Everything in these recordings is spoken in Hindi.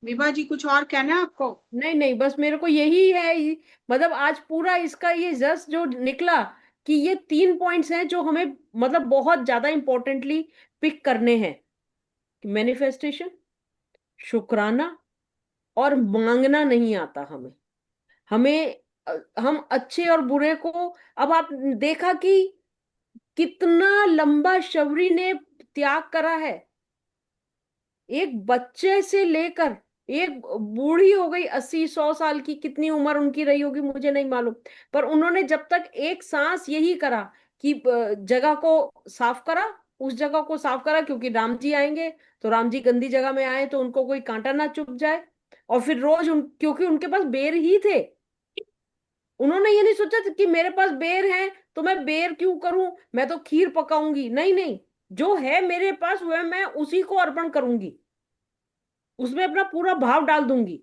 विभा जी कुछ और कहना है आपको? नहीं नहीं, बस मेरे को यही है मतलब आज पूरा इसका ये जस्ट जो निकला कि ये 3 पॉइंट्स हैं जो हमें मतलब बहुत ज्यादा इंपॉर्टेंटली पिक करने हैं। मैनिफेस्टेशन, शुक्राना, और मांगना नहीं आता हमें। हमें हम अच्छे और बुरे को, अब आप देखा कि कितना लंबा शबरी ने त्याग करा है। एक बच्चे से लेकर एक बूढ़ी हो गई, 80 100 साल की, कितनी उम्र उनकी रही होगी मुझे नहीं मालूम। पर उन्होंने जब तक एक सांस यही करा कि जगह को साफ करा, उस जगह को साफ करा, क्योंकि राम जी आएंगे तो राम जी गंदी जगह में आए तो उनको कोई कांटा ना चुभ जाए। और फिर रोज क्योंकि उनके पास बेर ही थे, उन्होंने ये नहीं सोचा कि मेरे पास बेर है तो मैं बेर क्यों करूं, मैं तो खीर पकाऊंगी। नहीं नहीं, जो है मेरे पास वह मैं उसी को अर्पण करूंगी, उसमें अपना पूरा भाव डाल दूंगी।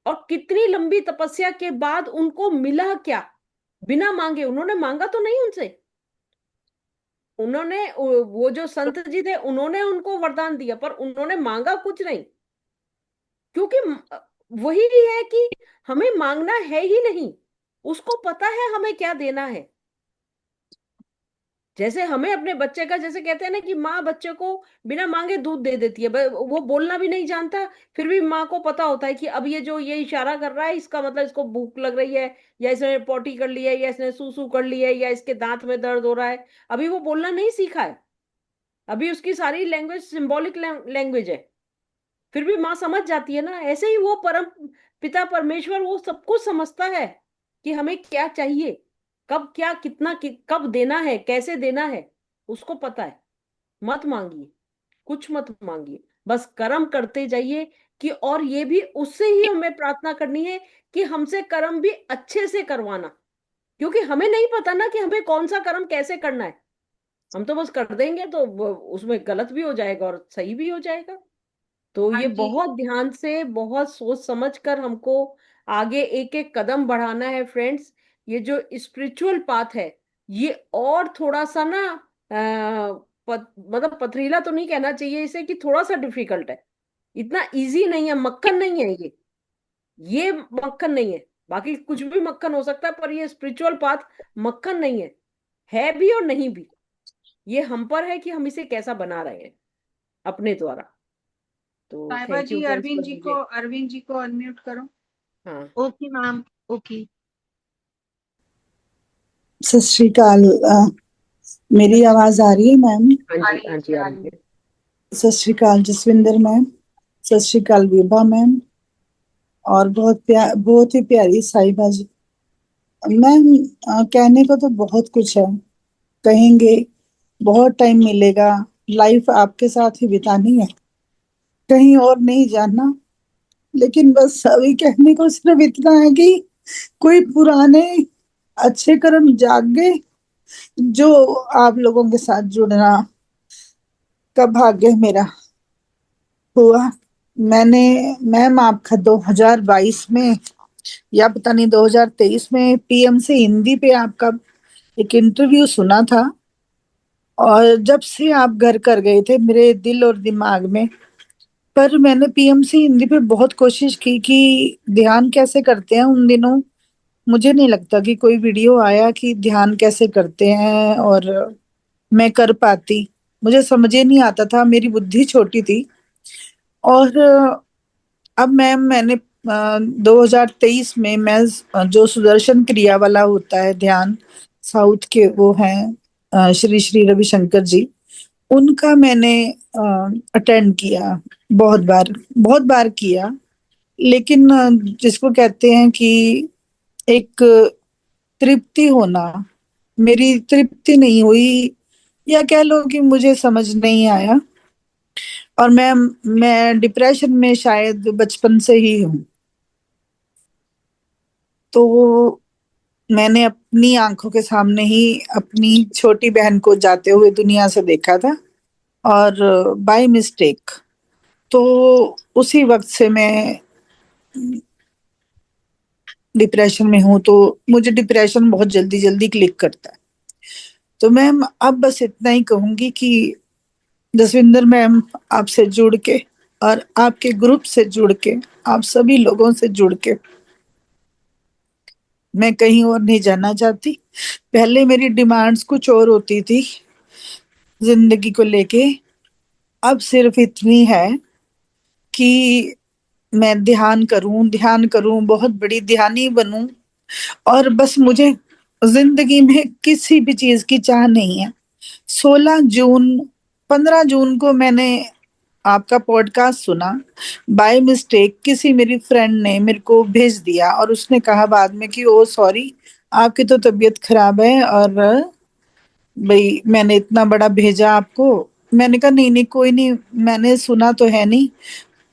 और कितनी लंबी तपस्या के बाद उनको मिला क्या? बिना मांगे, उन्होंने मांगा तो नहीं उनसे। उन्होंने वो जो संत जी थे उन्होंने उनको वरदान दिया, पर उन्होंने मांगा कुछ नहीं। क्योंकि वही है कि हमें मांगना है ही नहीं, उसको पता है हमें क्या देना है। जैसे हमें अपने बच्चे का, जैसे कहते हैं ना कि माँ बच्चे को बिना मांगे दूध दे देती है, वो बोलना भी नहीं जानता, फिर भी माँ को पता होता है कि अब ये जो ये इशारा कर रहा है इसका मतलब इसको भूख लग रही है, या इसने पोटी कर लिया है, या इसने सूसू कर लिया है, या इसके दांत में दर्द हो रहा है। अभी वो बोलना नहीं सीखा है, अभी उसकी सारी लैंग्वेज सिंबॉलिक लैंग्वेज है, फिर भी माँ समझ जाती है ना। ऐसे ही वो परम पिता परमेश्वर वो सब कुछ समझता है कि हमें क्या चाहिए, कब क्या कितना कब देना है, कैसे देना है, उसको पता है। मत मांगिए, कुछ मत मांगिए, बस कर्म करते जाइए। कि और ये भी उससे ही हमें प्रार्थना करनी है कि हमसे कर्म भी अच्छे से करवाना, क्योंकि हमें नहीं पता ना कि हमें कौन सा कर्म कैसे करना है। हम तो बस कर देंगे तो उसमें गलत भी हो जाएगा और सही भी हो जाएगा। तो हाँ ये जी। बहुत ध्यान से, बहुत सोच समझ कर हमको आगे एक एक कदम बढ़ाना है फ्रेंड्स। ये जो स्पिरिचुअल पाथ है, ये और थोड़ा सा ना मतलब पथरीला तो नहीं कहना चाहिए इसे, कि थोड़ा सा डिफिकल्ट है। इतना इजी नहीं है, मक्खन नहीं है ये मक्खन नहीं है। बाकी कुछ भी मक्खन हो सकता है, पर ये स्पिरिचुअल पाथ मक्खन नहीं है भी और नहीं भी। ये हम पर है कि हम इसे कैसा बना रहे हैं अपने द्वारा। तो Sahiba thank ji, you friends Arvind for ji को मुझे। अरविंद जी को अनम्यूट करो। हाँ ओके मैम। ओके। सत श्री अकाल। मेरी आवाज आ रही है मैम? हाँ आ जी, रही है हाँ जी, जी, आ आ रही रही है। है। सत श्री अकाल जसविंदर मैम, सत श्री अकाल विभा मैम, और बहुत ही प्यारी साहिबा जी। मैम, कहने को तो बहुत कुछ है, कहेंगे, बहुत टाइम मिलेगा, लाइफ आपके साथ ही बितानी है, कहीं और नहीं जाना। लेकिन बस अभी कहने को सिर्फ इतना है कि कोई पुराने अच्छे कर्म जागे, जो आप लोगों के साथ जुड़ना का भाग्य मेरा हुआ। मैंने मैम आपका 2022 में या पता नहीं 2023 में पीएम से हिंदी पे आपका एक इंटरव्यू सुना था, और जब से आप घर कर गए थे मेरे दिल और दिमाग में। पर मैंने पीएम से हिंदी पे बहुत कोशिश की कि ध्यान कैसे करते हैं उन दिनों। मुझे नहीं लगता कि कोई वीडियो आया कि ध्यान कैसे करते हैं, और मैं कर पाती। मुझे समझ ही नहीं आता था, मेरी बुद्धि छोटी थी। और अब मैंने 2023 में मैं जो सुदर्शन क्रिया वाला होता है ध्यान, साउथ के वो हैं श्री श्री रविशंकर जी, उनका मैंने अटेंड किया। बहुत बार किया। लेकिन जिसको कहते हैं कि एक तृप्ति होना, मेरी तृप्ति नहीं हुई, या कह लो कि मुझे समझ नहीं आया। और मैं डिप्रेशन में शायद बचपन से ही हूँ। तो मैंने अपनी आंखों के सामने ही अपनी छोटी बहन को जाते हुए दुनिया से देखा था, और बाय मिस्टेक। तो उसी वक्त से मैं डिप्रेशन में हूँ, तो मुझे डिप्रेशन बहुत जल्दी जल्दी क्लिक करता है। तो मैम अब बस इतना ही कहूंगी कि जसविंदर मैम आपसे जुड़ के और आपके ग्रुप से जुड़ के, आप सभी लोगों से जुड़ के मैं कहीं और नहीं जाना चाहती। पहले मेरी डिमांड्स कुछ और होती थी जिंदगी को लेके, अब सिर्फ इतनी है कि मैं ध्यान करूं, बहुत बड़ी ध्यानी बनूं, और बस मुझे जिंदगी में किसी भी चीज की चाह नहीं है। 16 जून, 15 जून को मैंने आपका पॉडकास्ट सुना, बाय मिस्टेक किसी मेरी फ्रेंड ने मेरे को भेज दिया, और उसने कहा बाद में कि ओ सॉरी, आपकी तो तबीयत खराब है, और भाई मैंने इतना बड़ा भेजा आपको। मैंने कहा नहीं नहीं कोई नहीं, मैंने सुना तो है नहीं,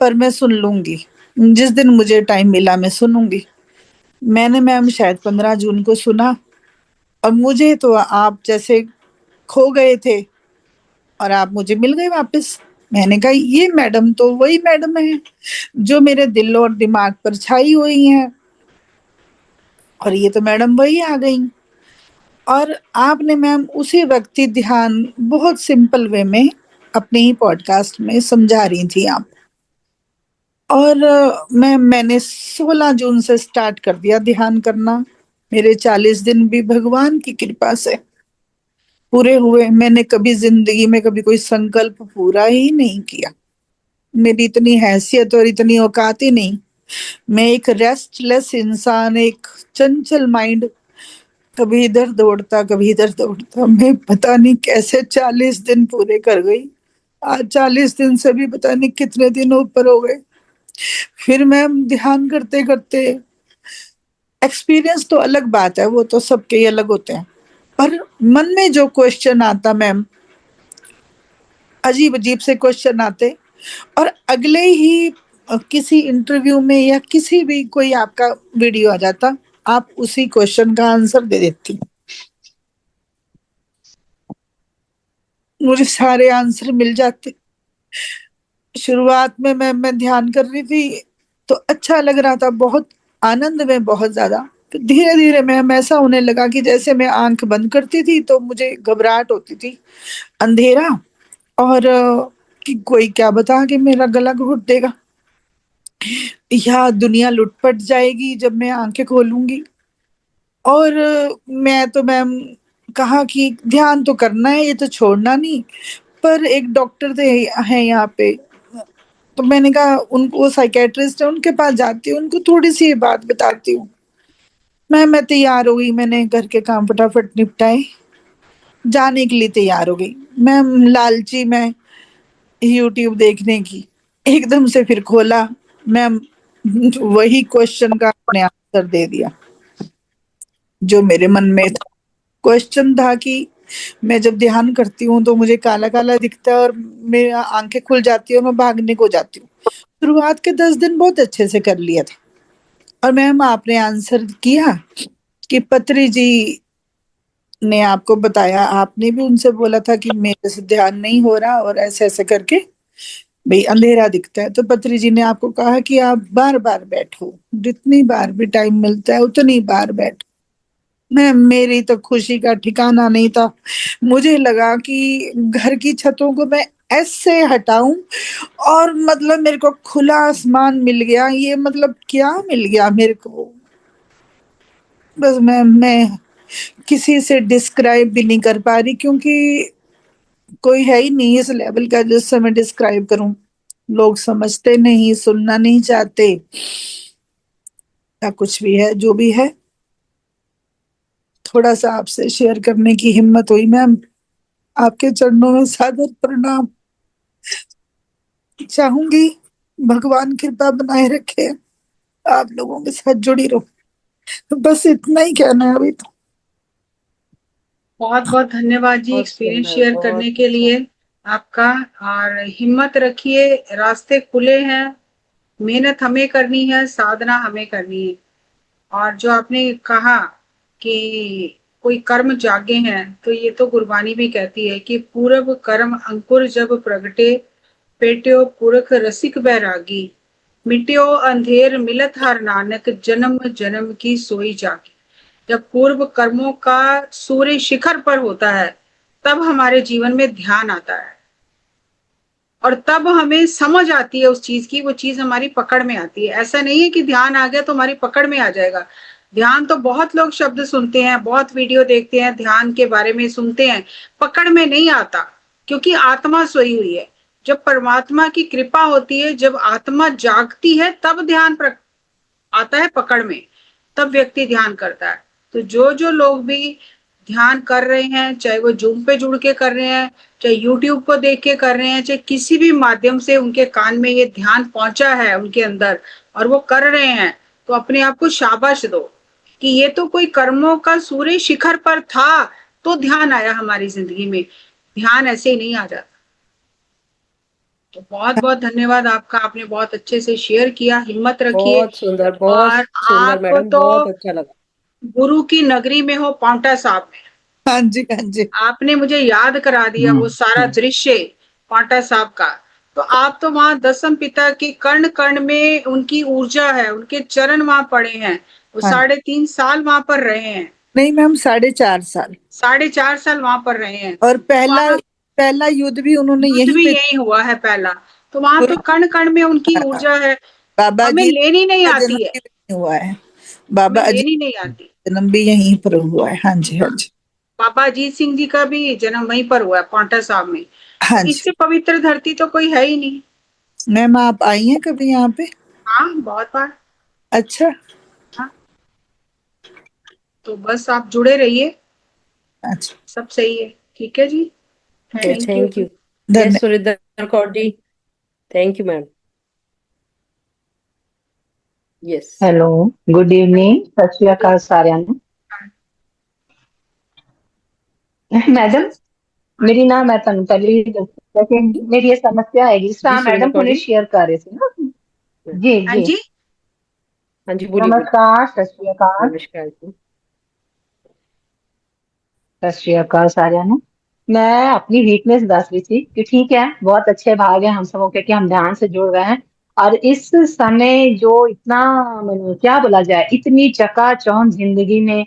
पर मैं सुन लूंगी, जिस दिन मुझे टाइम मिला मैं सुनूंगी। मैंने मैम शायद 15 जून को सुना, और मुझे तो आप जैसे खो गए थे और आप मुझे मिल गए वापस। मैंने कहा ये मैडम तो वही मैडम है जो मेरे दिल और दिमाग पर छाई हुई है, और ये तो मैडम वही आ गई। और आपने मैम उसी वक्त ही ध्यान बहुत सिंपल वे में अपने ही पॉडकास्ट में समझा रही थी आप। और मैंने 16 जून से स्टार्ट कर दिया ध्यान करना। मेरे 40 दिन भी भगवान की कृपा से पूरे हुए। मैंने कभी जिंदगी में कभी कोई संकल्प पूरा ही नहीं किया। मेरी इतनी हैसियत और इतनी औकात ही नहीं। मैं एक रेस्टलेस इंसान, एक चंचल माइंड, कभी इधर दौड़ता कभी इधर दौड़ता। मैं पता नहीं कैसे 40 दिन पूरे कर गई। आज 40 दिन से भी पता नहीं कितने दिन ऊपर हो गए। फिर मैम ध्यान करते करते एक्सपीरियंस तो अलग बात है, वो तो सबके ही अलग होते हैं, पर मन में जो क्वेश्चन आता मैम, अजीब अजीब से क्वेश्चन आते, और अगले ही किसी इंटरव्यू में या किसी भी कोई आपका वीडियो आ जाता, आप उसी क्वेश्चन का आंसर दे देती। मुझे सारे आंसर मिल जाते। शुरुआत में मैं ध्यान कर रही थी तो अच्छा लग रहा था, बहुत आनंद में, बहुत ज्यादा। तो धीरे धीरे मैम ऐसा होने लगा कि जैसे मैं आंख बंद करती थी तो मुझे घबराहट होती थी, अंधेरा, और कि कोई क्या बता कि मेरा गला घोट देगा, या दुनिया लुटपट जाएगी जब मैं आंखें खोलूंगी। और मैं तो मैम कहा कि ध्यान तो करना है, ये तो छोड़ना नहीं। पर एक डॉक्टर थे हैं यहाँ पे, तो मैंने कहा उनको, वो साइकेट्रिस्ट है, उनके पास जाती हूँ, उनको थोड़ी सी बात बताती हूँ। मैं तैयार हो गई, मैंने घर के काम फटाफट निपटाए, जाने के लिए तैयार हो गई। मैं लालची, मैं यूट्यूब देखने की, एकदम से फिर खोला, मैं वही क्वेश्चन का अपने आंसर दे दिया जो मेरे मन में था। क्वेश्चन था कि मैं जब ध्यान करती हूँ तो मुझे काला काला दिखता है और मेरी आंखें खुल जाती है और मैं भागने को जाती हूँ। शुरुआत के 10 दिन बहुत अच्छे से कर लिया था, और मैम आपने आंसर किया कि पत्री जी ने आपको बताया, आपने भी उनसे बोला था कि मेरे से ध्यान नहीं हो रहा और ऐसे ऐसे करके भाई अंधेरा दिखता है, तो पत्री जी ने आपको कहा कि आप बार बार बैठो, जितनी बार भी टाइम मिलता है उतनी बार बैठो। मैं, मेरी तो खुशी का ठिकाना नहीं था। मुझे लगा कि घर की छतों को मैं ऐसे हटाऊं, और मतलब मेरे को खुला आसमान मिल गया। ये मतलब क्या मिल गया मेरे को, बस मैं किसी से डिस्क्राइब भी नहीं कर पा रही, क्योंकि कोई है ही नहीं इस लेवल का जिससे मैं डिस्क्राइब करूं। लोग समझते नहीं, सुनना नहीं चाहते, या कुछ भी है जो भी है। थोड़ा सा आपसे शेयर करने की हिम्मत हुई मैम। आपके चरणों में सादर प्रणाम। चाहूंगी भगवान कृपा बनाए रखे, आप लोगों के साथ जुड़ी रहूं। बस इतना ही कहना है अभी तो। बहुत बहुत धन्यवाद जी बहुत एक्सपीरियंस सुंदर, शेयर बहुत करने के लिए आपका। और हिम्मत रखिए, रास्ते खुले हैं, मेहनत हमें करनी है, साधना हमें करनी है। और जो आपने कहा कि कोई कर्म जागे हैं, तो ये तो गुरबानी भी कहती है कि पूरब कर्म अंकुर जब प्रगटे, पेट्यो पुरख रसिक बैरागी, मिट्यो अंधेर मिलत हर नानक, जन्म जन्म की सोई जागी। जब पूर्व कर्मों का सूर्य शिखर पर होता है, तब हमारे जीवन में ध्यान आता है। और तब हमें समझ आती है उस चीज की, वो चीज हमारी पकड़ में आती है। ऐसा नहीं है कि ध्यान आ गया तो हमारी पकड़ में आ जाएगा। ध्यान तो बहुत लोग शब्द सुनते हैं, बहुत वीडियो देखते हैं, ध्यान के बारे में सुनते हैं, पकड़ में नहीं आता, क्योंकि आत्मा सोई हुई है। जब परमात्मा की कृपा होती है, जब आत्मा जागती है, तब ध्यान आता है पकड़ में, तब व्यक्ति ध्यान करता है। तो जो जो लोग भी ध्यान कर रहे हैं, चाहे वो जूम पे जुड़ के कर रहे हैं, चाहे यूट्यूब को देख के कर रहे हैं, चाहे किसी भी माध्यम से उनके कान में ये ध्यान पहुंचा है उनके अंदर और वो कर रहे हैं, तो अपने आप को शाबाश दो कि ये तो कोई कर्मों का सूर्य शिखर पर था तो ध्यान आया हमारी जिंदगी में। ध्यान ऐसे ही नहीं आ जाता। तो बहुत बहुत धन्यवाद आपका, आपने बहुत अच्छे से शेयर किया, हिम्मत रखिए। बहुत और सुंदर आप मैडम, तो बहुत अच्छा लगा। गुरु की नगरी में हो, पांवटा साहब में। हाँ जी, हाँ जी। आपने मुझे याद करा दिया वो सारा दृश्य पांवटा साहब का। तो आप तो वहां दसम पिता के कर्ण कर्ण में उनकी ऊर्जा है, उनके चरण वहां पड़े हैं। वो हाँ, 3.5 साल वहां पर रहे हैं, नहीं मैम, 4.5 साल। 4.5 साल वहां पर रहे हैं। और तो पहला वहां पहला युद्ध भी उन्होंने युद्ध यहीं भी पे। यही हुआ है पहला। तो वहां पे पूरा कण कण में उनकी ऊर्जा है, बाबा हमें जी लेनी नहीं का जन्म आती है, भी यहीं हुआ है। हमें बाबा अजीत लेनी नहीं आती। का जन्म भी यहीं पर हुआ है। हाँ जी, हाँ जी। बाबा अजीत सिंह जी का भी जन्म वहीं पर हुआ है, पांवटा साहब में। तो हाँ जी। इससे पवित्र धरती तो कोई है ही नहीं। मैम, आप आई हैं कभी यहाँ पे? हाँ, बहुत बार। अच्छा। हाँ, तो बस आप जुड़े रहिए, अच्छा। सब सही है। ठीक है जी, thank you. Thank you. Yes धन्यवाद। Surendra Kaur ji, thank you ma'am. Yes. Hello, good evening, Sat Sri अकाल साਰਿਆਂ ਨੂੰ। मैडम, मेरी ना मैं ਤੁਹਾਨੂੰ ਪਹਿਲੇ ਹੀ ਦੱਸਿਆ कि मेरी ये समस्या है जिस जी तरह सुरेंद्र मैडम कौर हुने जी। शेयर कर रहे थे ना। जी हाँ जी, जी। हाँ जी, बोलिए बोलिए। नमस्कार, सत श्री अकाल। नमस्कार जी। सत श्री अकाल साਰਿਆਂ ਨੂੰ। मैं अपनी वीकनेस दस रही थी कि ठीक है, बहुत अच्छे भाग हैं हम सबों के कि हम ध्यान से जुड़ रहे हैं। और इस समय जो इतना क्या बोला जाए, इतनी चकाचौंध जिंदगी में,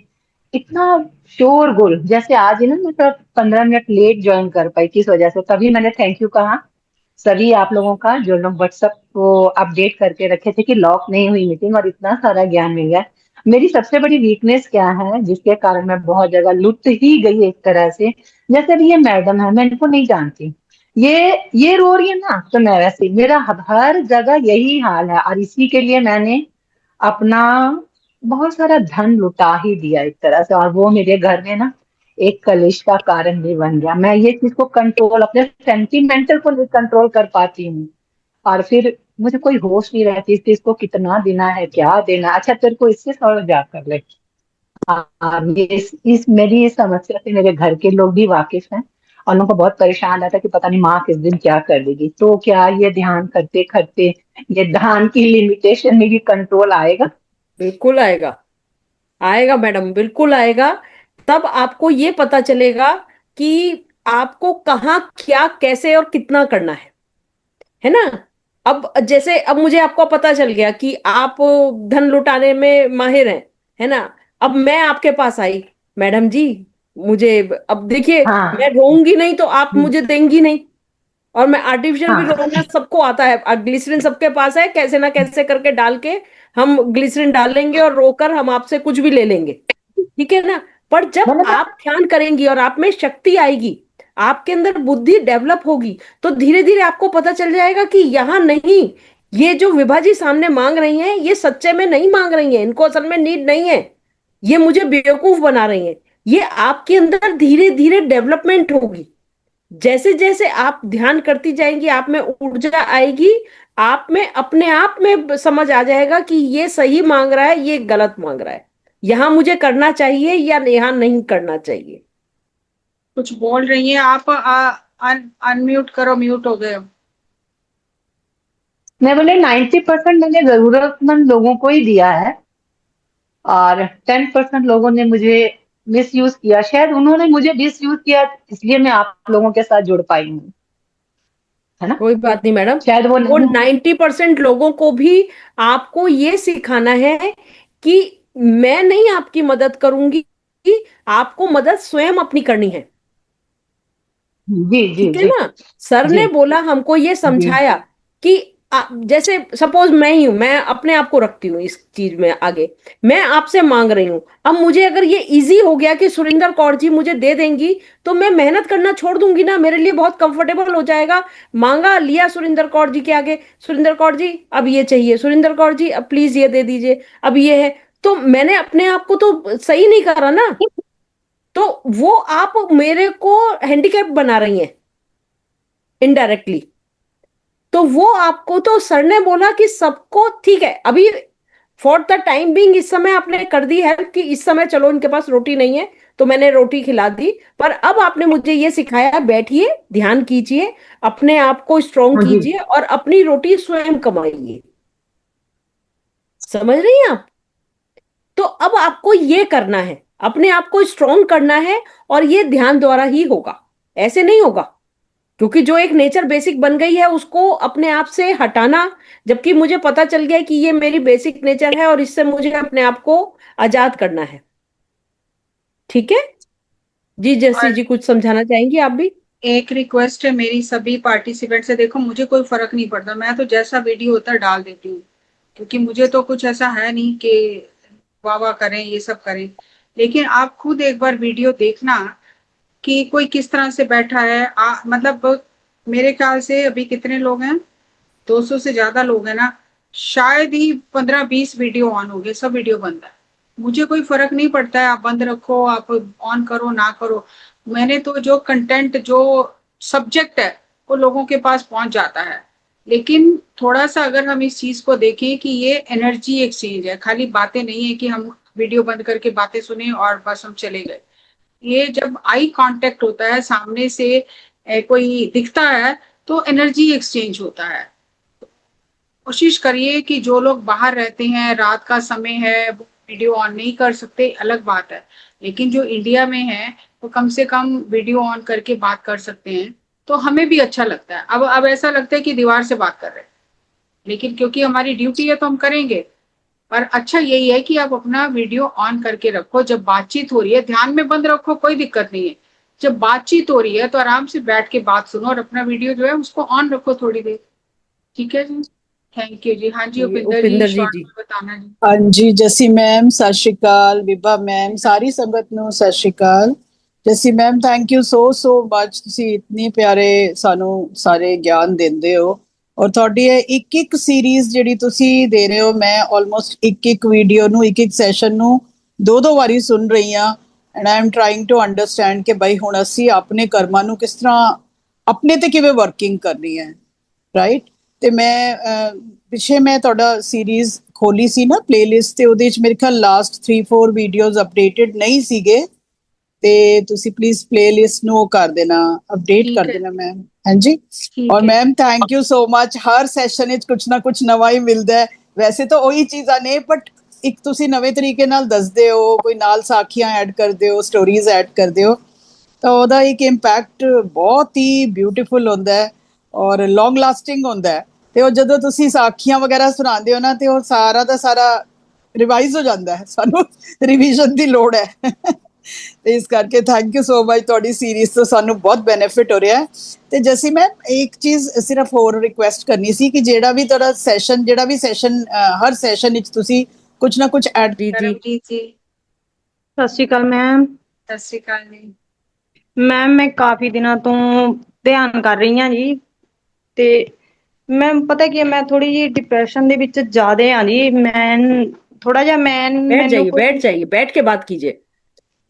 इतना शोरगुल, जैसे आज ही ना मैं तो 15 मिनट लेट ज्वाइन कर पाई थी इस वजह से, तभी मैंने थैंक यू कहा सभी आप लोगों का जो लोग व्हाट्सएप को अपडेट करके रखे थे कि लॉक नहीं हुई मीटिंग, और इतना सारा ज्ञान मिल गया। मेरी सबसे बड़ी वीकनेस क्या है जिसके कारण मैं बहुत जगह लुट ही गई एक तरह से, जैसे अभी ये मैडम है, मैं इनको नहीं जानती, ये रो रही है ना, तो मैं वैसे ही, मेरा हर जगह यही हाल है, और इसी के लिए मैंने अपना बहुत सारा धन लुटा ही दिया एक तरह से, और वो मेरे घर में ना एक कलेश का कारण भी बन गया। मैं ये चीज को कंट्रोल, अपने सेंटिमेंटल को नहीं कंट्रोल कर पाती हूँ, और फिर मुझे कोई होश नहीं रहती इस चीज को कितना देना है, क्या देना है। अच्छा, तेरे को इससे सवाल जा कर ले। हाँ, ये इस मेरी इस समस्या से मेरे घर के लोग भी वाकिफ हैं, और उनको बहुत परेशान रहता है कि पता नहीं माँ किस दिन क्या कर देगी। तो क्या ये ध्यान करते करते ये ध्यान की लिमिटेशन में भी कंट्रोल आएगा? बिल्कुल आएगा, आएगा मैडम, बिल्कुल आएगा। तब आपको ये पता चलेगा कि आपको कहाँ क्या कैसे और कितना करना है ना। अब जैसे अब मुझे आपको पता चल गया कि आप धन लुटाने में माहिर हैं, है ना। अब मैं आपके पास आई, मैडम जी, मुझे, अब देखिए, मैं हाँ। रोऊंगी नहीं तो आप हम्म, मुझे देंगी नहीं। और मैं आर्टिफिशियल भी हाँ। रोना सबको आता है, ग्लिसरीन सबके पास है, कैसे ना कैसे करके डाल के हम ग्लिसरीन डाल लेंगे और रोकर हम आपसे कुछ भी ले लेंगे, ठीक है ना। पर जब मैंने आप ध्यान करेंगी और आप में शक्ति आएगी, आपके अंदर बुद्धि डेवलप होगी, तो धीरे धीरे आपको पता चल जाएगा कि यहाँ नहीं, ये जो विभा जी सामने मांग रही हैं ये सच्चे में नहीं मांग रही हैं, इनको असल में नीड नहीं है, ये मुझे बेवकूफ बना रही हैं। ये आपके अंदर धीरे धीरे डेवलपमेंट होगी। जैसे जैसे आप ध्यान करती जाएंगी, आप में ऊर्जा आएगी, आप में अपने आप में समझ आ जाएगा कि ये सही मांग रहा है, ये गलत मांग रहा है, यहां मुझे करना चाहिए या यहां नहीं करना चाहिए। कुछ बोल रही हैं आप, अनम्यूट करो, म्यूट हो गए हो। मैं बोले 90% मैंने जरूरतमंद लोगों को ही दिया है, और 10% लोगों ने मुझे मिस यूज किया। शायद उन्होंने मुझे मिस यूज किया, इसलिए मैं आप लोगों के साथ जुड़ पाई हूँ, है ना। कोई बात नहीं मैडम, शायद वो वो नहीं। 90% लोगों को भी आपको ये सिखाना है कि मैं नहीं आपकी मदद करूंगी, आपको मदद स्वयं अपनी करनी है। जी जी ठीक है जी ना। सर जी ने बोला, हमको ये जी समझाया कि जैसे सपोज मैं ही हूं, मैं अपने आप को रखती हूँ इस चीज में आगे, मैं आपसे मांग रही हूँ, अब मुझे अगर ये इजी हो गया कि सुरिंदर कौर जी मुझे दे देंगी, तो मैं मेहनत करना छोड़ दूंगी ना, मेरे लिए बहुत कंफर्टेबल हो जाएगा। मांगा, लिया सुरिंदर कौर जी के आगे, सुरिंदर कौर जी अब ये चाहिए, सुरिंदर कौर जी अब प्लीज ये दे दीजिए, अब ये है। तो मैंने अपने आप को तो सही नहीं करा ना, तो वो आप मेरे को हैंडीकैप बना रही हैं इनडायरेक्टली। तो वो आपको, तो सर ने बोला कि सबको ठीक है, अभी फॉर द टाइम बीइंग इस समय आपने कर दी हेल्प कि इस समय चलो इनके पास रोटी नहीं है तो मैंने रोटी खिला दी, पर अब आपने मुझे ये सिखाया, बैठिए, ध्यान कीजिए, अपने आप को स्ट्रोंग हाँ जी कीजिए और अपनी रोटी स्वयं कमाइए। समझ रही हैं आप। तो अब आपको ये करना है, अपने आप को स्ट्रोंग करना है, और ये ध्यान द्वारा ही होगा, ऐसे नहीं होगा। क्योंकि जो एक नेचर बेसिक बन गई है उसको अपने आप से हटाना, जबकि मुझे पता चल गया कि ये मेरी बेसिक नेचर है और इससे मुझे अपने आप को आजाद करना है। ठीक है जी। जस्सी और जी कुछ समझाना चाहेंगी आप भी। एक रिक्वेस्ट है मेरी सभी पार्टिसिपेंट से, देखो मुझे कोई फर्क नहीं पड़ता, मैं तो जैसा वीडियो होता है डाल देती हूँ, क्योंकि मुझे तो कुछ ऐसा है नहीं कि वाह वाह करें ये सब करें। लेकिन आप खुद एक बार वीडियो देखना कि कोई किस तरह से बैठा है। मतलब मेरे ख्याल से अभी कितने लोग हैं, 200 से ज्यादा लोग हैं ना, शायद ही 15-20 वीडियो ऑन हो गए, सब वीडियो बंद है। मुझे कोई फर्क नहीं पड़ता है, आप बंद रखो, आप ऑन करो ना करो। मैंने तो जो कंटेंट, जो सब्जेक्ट है, वो लोगों के पास पहुंच जाता है। लेकिन थोड़ा सा अगर हम इस चीज को देखें कि ये एनर्जी एक्सचेंज है, खाली बातें नहीं है कि हम वीडियो बंद करके बातें सुने और बस हम चले गए। ये जब आई कांटेक्ट होता है, सामने से कोई दिखता है, तो एनर्जी एक्सचेंज होता है। कोशिश करिए कि जो लोग बाहर रहते हैं, रात का समय है, वो वीडियो ऑन नहीं कर सकते, अलग बात है। लेकिन जो इंडिया में है वो कम से कम वीडियो ऑन करके बात कर सकते हैं, तो हमें भी अच्छा लगता है। अब ऐसा लगता है कि दीवार से बात कर रहे हैं, लेकिन क्योंकि हमारी ड्यूटी है तो हम करेंगे। पर अच्छा यही है कि आप अपना वीडियो ऑन करके रखो, जब बातचीत हो रही है ध्यान में बंद रखो, कोई दिक्कत नहीं है। जब बातचीत हो रही है तो आराम से बैठ के बात सुनो, और अपना वीडियो जो है उसको ऑन रखो थोड़ी देर। ठीक है जी, थैंक यू जी। हाँ जी, जी उपिंदर जी उपिंदर शॉर्ट जी। में बताना जी। हाँ जी, जसी मैम सत श्री अकाल, विभा मैम, सारी संगत ਨੂੰ Sat Sri Akal. Jassi ma'am thank you so much, ਤੁਸੀਂ ਇਤਨੇ ਪਿਆਰੇ ਸਾਨੂੰ ਸਾਰੇ ਗਿਆਨ ਦਿੰਦੇ ਹੋ। ਔਰ ਤੁਹਾਡੀ ਇਹ ਇੱਕ ਇੱਕ ਸੀਰੀਜ਼ ਜਿਹੜੀ ਤੁਸੀਂ ਦੇ ਰਹੇ ਹੋ, ਮੈਂ ਆਲਮੋਸਟ ਇੱਕ ਇੱਕ ਵੀਡੀਓ ਨੂੰ, ਇੱਕ ਇੱਕ ਸੈਸ਼ਨ ਨੂੰ ਦੋ ਦੋ ਵਾਰੀ ਸੁਣ ਰਹੀ ਹਾਂ। And I am trying to understand ਕਿ ਭਾਈ ਹੁਣ ਅਸੀਂ ਆਪਣੇ ਕਰਮਾਂ ਨੂੰ ਕਿਸ ਤਰ੍ਹਾਂ ਆਪਣੇ ਤੇ ਕਿਵੇਂ ਵਰਕਿੰਗ ਕਰਨੀ ਹੈ, ਰਾਈਟ। ਤੇ ਮੈਂ ਪਿੱਛੇ ਮੈਂ ਤੁਹਾਡਾ ਸੀਰੀਜ਼ ਖੋਲੀ ਸੀ ਨਾ ਪਲੇਲਿਸਟ, ਤੇ ਉਹਦੇ ਵਿੱਚ ਮੇਰੇ ਖਿਆਲ ਲਾਸਟ 3-4 ਵੀਡੀਓਜ਼ ਅਪਡੇਟਡ ਨਹੀਂ ਸੀਗੇ, ਤੇ ਤੁਸੀਂ ਪਲੀਜ਼ ਪਲੇਲਿਸਟ ਨੂੰ ਉਹ ਕਰ ਦੇਣਾ, ਅਪਡੇਟ ਕਰ ठीक है, ਦੇਣਾ ਮੈਮ। ਹਾਂਜੀ। ठीक ਔਰ है। Ma'am thank you so much, ਹਰ ਸੈਸ਼ਨ ਵਿੱਚ ਕੁਛ ਨਾ ਕੁਛ ਨਵਾਂ ਹੀ ਮਿਲਦਾ ਹੈ। ਵੈਸੇ ਤਾਂ ਉਹੀ ਚੀਜ਼ਾਂ ਨੇ, ਬਟ ਇੱਕ ਤੁਸੀਂ ਨਵੇਂ ਤਰੀਕੇ ਨਾਲ ਦੱਸਦੇ ਹੋ, ਕੋਈ ਨਾਲ ਸਾਖੀਆਂ ਐਡ ਕਰਦੇ ਹੋ, ਸਟੋਰੀਜ਼ ਐਡ ਕਰਦੇ ਹੋ, ਤਾਂ ਉਹਦਾ ਇੱਕ ਇੰਪੈਕਟ ਬਹੁਤ ਹੀ ਬਿਊਟੀਫੁਲ ਹੁੰਦਾ ਹੈ ਔਰ ਲੌਂਗ ਲਾਸਟਿੰਗ ਹੁੰਦਾ ਹੈ। ਤੇ ਉਹ ਜਦੋਂ ਤੁਸੀਂ ਸਾਖੀਆਂ ਵਗੈਰਾ ਸੁਣਾਉਂਦੇ ਹੋ ਨਾ, ਤੇ ਉਹ ਸਾਰਾ ਦਾ ਸਾਰਾ ਰਿਵਾਈਜ਼ ਹੋ ਜਾਂਦਾ ਹੈ, ਸਾਨੂੰ ਰਿਵੀਜ਼ਨ ਦੀ ਲੋੜ ਹੈ। ਤੇ ਇਸ ਕਰਕੇ ਥੈਂਕ ਯੂ ਸੋ ਮਚ, ਤੁਹਾਡੀ ਸੀਰੀਜ਼ ਤੋਂ ਸਾਨੂੰ ਬਹੁਤ ਬੈਨੀਫਿਟ ਹੋ ਰਿਹਾ ਹੈ। ਤੇ ਜੈਸੀ ਮੈਂ ਇੱਕ ਚੀਜ਼ ਸਿਰਫ ਹੋਰ ਰਿਕੁਐਸਟ ਕਰਨੀ ਸੀ ਕਿ ਜਿਹੜਾ ਵੀ ਤੁਹਾਡਾ ਸੈਸ਼ਨ, ਜਿਹੜਾ ਵੀ ਸੈਸ਼ਨ, ਹਰ ਸੈਸ਼ਨ ਵਿੱਚ ਤੁਸੀਂ ਕੁਝ ਨਾ ਕੁਝ ਐਡ। जी जी। परमजीत जी, ਸਤਿ ਸ਼੍ਰੀ ਅਕਾਲ ਮੈਮ। सत श्रीकाल जी। ਮੈਮ ਮੈਂ ਕਾਫੀ ਦਿਨਾਂ ਤੋਂ ਧਿਆਨ ਕਰ ਰਹੀ ਹਾਂ ਜੀ, ਤੇ ਮੈਮ ਪਤਾ ਕੀ ਹੈ, ਮੈਂ ਥੋੜੀ ਜਿਹੀ ਡਿਪਰੈਸ਼ਨ ਦੇ ਵਿੱਚ ਜ਼ਿਆਦੇ ਆ ਜੀ। ਮੈਂ ਥੋੜਾ ਜਿਹਾ बैठ ਮੈਨੂੰ जाइए, बैठ ਕੋਈ, जाइए, बैठ के बात कीजिए,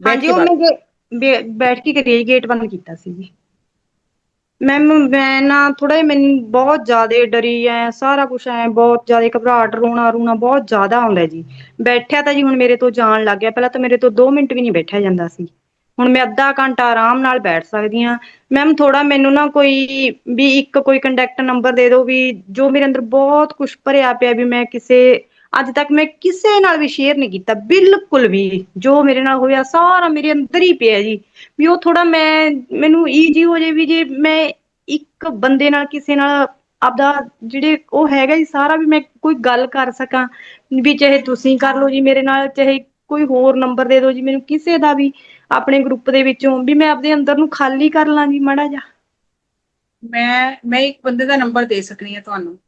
बैठ ਹਾਂਜੀ के ਉਹ बात। ਮੈਂ ਬੈਠ ਕੇ ਕਰੀ, ਗੇਟ ਬੰਦ ਕੀਤਾ ਸੀ ਜੀ। ਮੈਮ ਮੈਂ ਨਾ ਥੋੜਾ ਜਿਹਾ, ਮੈਨੂੰ ਬਹੁਤ ਜ਼ਿਆਦਾ ਡਰੀ ਐ, ਸਾਰਾ ਕੁਛ ਐ, ਬਹੁਤ ਜ਼ਿਆਦਾ ਘਬਰਾਹਟ, ਰੋਣਾ ਰੂਣਾ ਬਹੁਤ ਜ਼ਿਆਦਾ ਆਉਂਦਾ ਜੀ। ਬੈਠਿਆ ਤਾਂ ਜੀ ਹੁਣ ਮੇਰੇ ਤੋਂ ਜਾਣ ਲੱਗ ਗਿਆ, ਪਹਿਲਾਂ ਤਾਂ ਮੇਰੇ ਤੋਂ 2 ਮਿੰਟ ਵੀ ਨਹੀਂ ਬੈਠਿਆ ਜਾਂਦਾ ਸੀ, ਹੁਣ ਮੈਂ ਅੱਧਾ ਘੰਟਾ ਆਰਾਮ ਨਾਲ ਬੈਠ ਸਕਦੀ ਹਾਂ। ਮੈਮ ਥੋੜਾ ਮੈਨੂੰ ਨਾ ਕੋਈ ਵੀ ਇੱਕ ਕੋਈ ਕੰਟੈਕਟ ਨੰਬਰ ਦੇ ਦਿਓ, ਵੀ ਜੋ ਮੇਰੇ ਅੰਦਰ ਬਹੁਤ ਕੁਛ ਭਰਿਆ ਪਿਆ, ਵੀ ਮੈਂ ਕਿਸੇ ਅੱਜ ਤੱਕ ਮੈਂ ਕਿਸੇ ਨਾਲ ਵੀ ਸ਼ੇਅਰ ਨਹੀਂ ਕੀਤਾ, ਬਿਲਕੁਲ ਵੀ। ਜੋ ਮੇਰੇ ਨਾਲ ਹੋਇਆ ਸਾਰਾ ਮੇਰੇ ਅੰਦਰ ਹੀ ਪਿਆ ਜੀ, ਵੀ ਉਹ ਥੋੜਾ ਮੈਨੂੰ ਈਜੀ ਹੋ ਜੇ, ਵੀ ਜੇ ਮੈਂ ਇੱਕ ਬੰਦੇ ਨਾਲ, ਕਿਸੇ ਨਾਲ ਆਪਦਾ ਜਿਹੜੇ ਉਹ ਹੈਗਾ ਜੀ ਸਾਰਾ, ਵੀ ਮੈਂ ਕੋਈ ਗੱਲ ਕਰ ਸਕਾਂ, ਵੀ ਚਾਹੇ ਤੁਸੀਂ ਕਰ ਲਓ ਜੀ ਮੇਰੇ ਨਾਲ, ਚਾਹੇ ਕੋਈ ਹੋਰ ਨੰਬਰ ਦੇ ਦਿਓ ਜੀ ਮੈਨੂੰ ਕਿਸੇ ਦਾ ਵੀ ਆਪਣੇ ਗਰੁੱਪ ਦੇ ਵਿੱਚੋਂ, ਵੀ ਮੈਂ ਆਪਦੇ ਅੰਦਰ ਨੂੰ ਖਾਲੀ ਕਰ ਲਾਂ ਜੀ ਮਾੜਾ ਜਿਹਾ। ਮੈਂ ਇੱਕ ਬੰਦੇ ਦਾ ਨੰਬਰ ਦੇ ਸਕਦੀ ਹਾਂ ਤੁਹਾਨੂੰ।